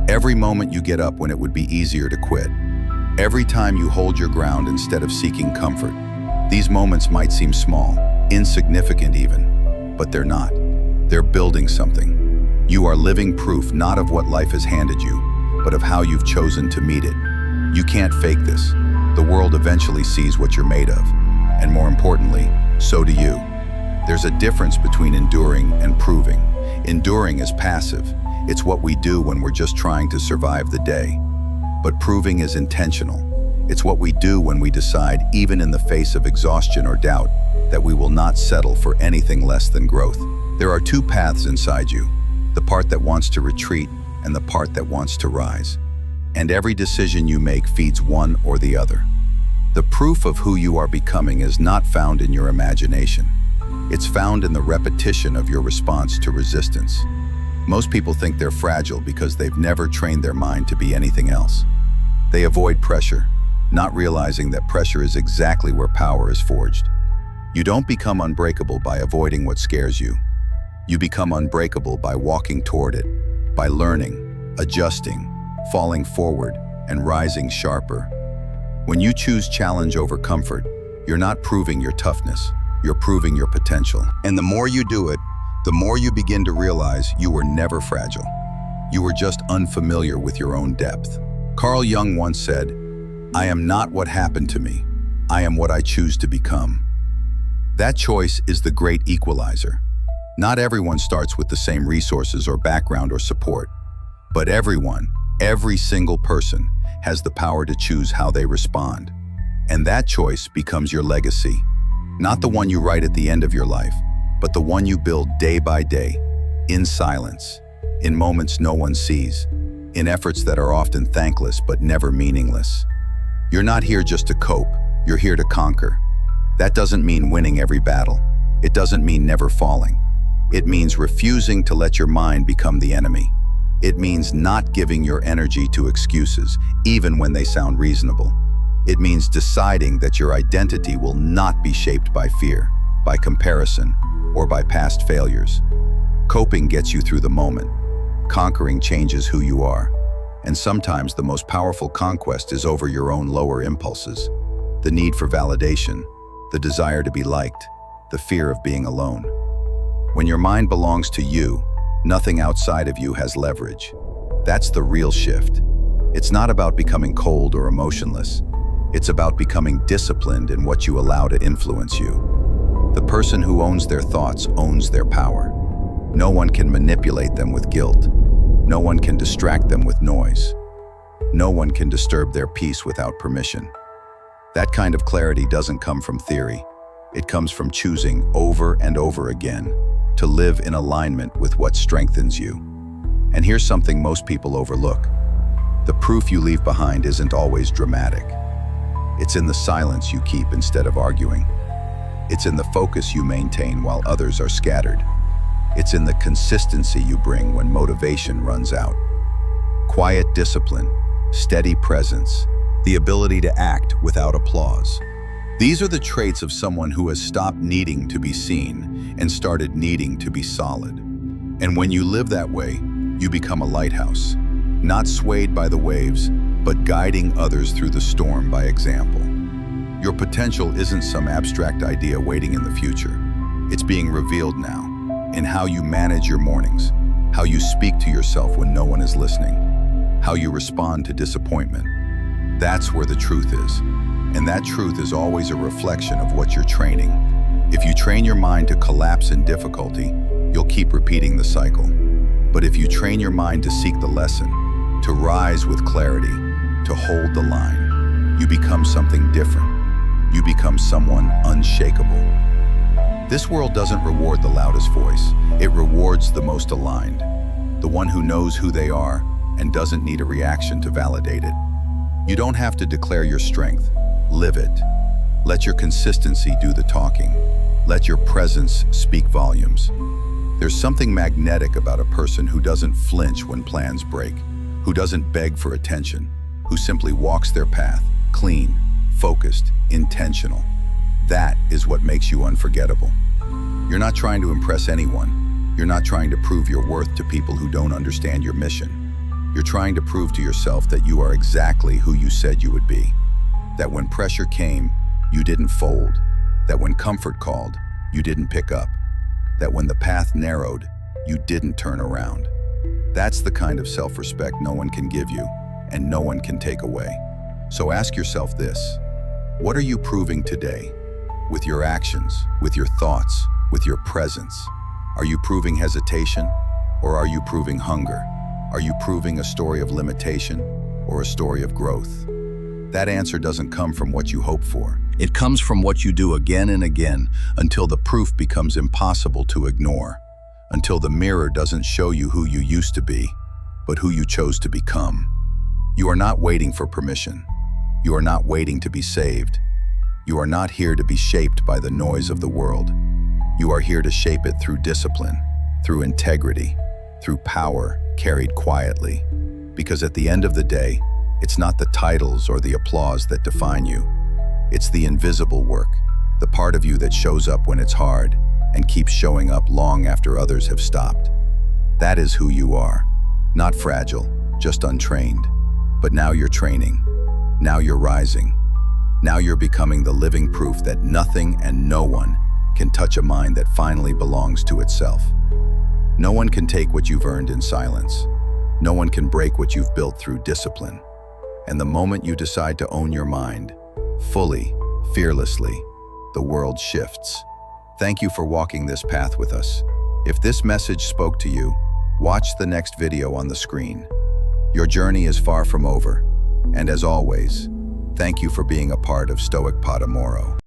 Every moment you get up when it would be easier to quit. Every time you hold your ground instead of seeking comfort. These moments might seem small, insignificant even, but they're not. They're building something. You are living proof not of what life has handed you, but of how you've chosen to meet it. You can't fake this. The world eventually sees what you're made of. And more importantly, so do you. There's a difference between enduring and proving. Enduring is passive. It's what we do when we're just trying to survive the day. But proving is intentional. It's what we do when we decide, even in the face of exhaustion or doubt, that we will not settle for anything less than growth. There are two paths inside you, the part that wants to retreat and the part that wants to rise. And every decision you make feeds one or the other. The proof of who you are becoming is not found in your imagination. It's found in the repetition of your response to resistance. Most people think they're fragile because they've never trained their mind to be anything else. They avoid pressure, not realizing that pressure is exactly where power is forged. You don't become unbreakable by avoiding what scares you. You become unbreakable by walking toward it, by learning, adjusting, falling forward, and rising sharper. When you choose challenge over comfort, you're not proving your toughness, you're proving your potential. And the more you do it, the more you begin to realize you were never fragile. You were just unfamiliar with your own depth. Carl Jung once said, I am not what happened to me. I am what I choose to become. That choice is the great equalizer. Not everyone starts with the same resources or background or support, but everyone, every single person, has the power to choose how they respond. And that choice becomes your legacy. Not the one you write at the end of your life, but the one you build day by day, in silence, in moments no one sees, in efforts that are often thankless but never meaningless. You're not here just to cope, you're here to conquer. That doesn't mean winning every battle. It doesn't mean never falling. It means refusing to let your mind become the enemy. It means not giving your energy to excuses, even when they sound reasonable. It means deciding that your identity will not be shaped by fear, by comparison, or by past failures. Coping gets you through the moment. Conquering changes who you are. And sometimes the most powerful conquest is over your own lower impulses. The need for validation, the desire to be liked, the fear of being alone. When your mind belongs to you, nothing outside of you has leverage. That's the real shift. It's not about becoming cold or emotionless. It's about becoming disciplined in what you allow to influence you. The person who owns their thoughts owns their power. No one can manipulate them with guilt. No one can distract them with noise. No one can disturb their peace without permission. That kind of clarity doesn't come from theory. It comes from choosing over and over again to live in alignment with what strengthens you. And here's something most people overlook. The proof you leave behind isn't always dramatic. It's in the silence you keep instead of arguing. It's in the focus you maintain while others are scattered. It's in the consistency you bring when motivation runs out. Quiet discipline, steady presence, the ability to act without applause. These are the traits of someone who has stopped needing to be seen and started needing to be solid. And when you live that way, you become a lighthouse, not swayed by the waves, but guiding others through the storm by example. Your potential isn't some abstract idea waiting in the future. It's being revealed now in how you manage your mornings, how you speak to yourself when no one is listening, how you respond to disappointment. That's where the truth is. And that truth is always a reflection of what you're training. If you train your mind to collapse in difficulty, you'll keep repeating the cycle. But if you train your mind to seek the lesson, to rise with clarity, to hold the line, you become something different. You become someone unshakable. This world doesn't reward the loudest voice. It rewards the most aligned, the one who knows who they are and doesn't need a reaction to validate it. You don't have to declare your strength. Live it. Let your consistency do the talking. Let your presence speak volumes. There's something magnetic about a person who doesn't flinch when plans break, who doesn't beg for attention, who simply walks their path, clean, focused, intentional. That is what makes you unforgettable. You're not trying to impress anyone. You're not trying to prove your worth to people who don't understand your mission. You're trying to prove to yourself that you are exactly who you said you would be. That when pressure came, you didn't fold. That when comfort called, you didn't pick up. That when the path narrowed, you didn't turn around. That's the kind of self-respect no one can give you and no one can take away. So ask yourself this: what are you proving today? With your actions, with your thoughts, with your presence? Are you proving hesitation, or are you proving hunger? Are you proving a story of limitation or a story of growth? That answer doesn't come from what you hope for. It comes from what you do again and again until the proof becomes impossible to ignore, until the mirror doesn't show you who you used to be, but who you chose to become. You are not waiting for permission. You are not waiting to be saved. You are not here to be shaped by the noise of the world. You are here to shape it through discipline, through integrity, through power carried quietly. Because at the end of the day, it's not the titles or the applause that define you. It's the invisible work, the part of you that shows up when it's hard and keeps showing up long after others have stopped. That is who you are. Not fragile, just untrained. But now you're training. Now you're rising. Now you're becoming the living proof that nothing and no one can touch a mind that finally belongs to itself. No one can take what you've earned in silence. No one can break what you've built through discipline. And the moment you decide to own your mind, fully, fearlessly, the world shifts. Thank you for walking this path with us. If this message spoke to you, watch the next video on the screen. Your journey is far from over. And as always, thank you for being a part of Stoic Podamoro.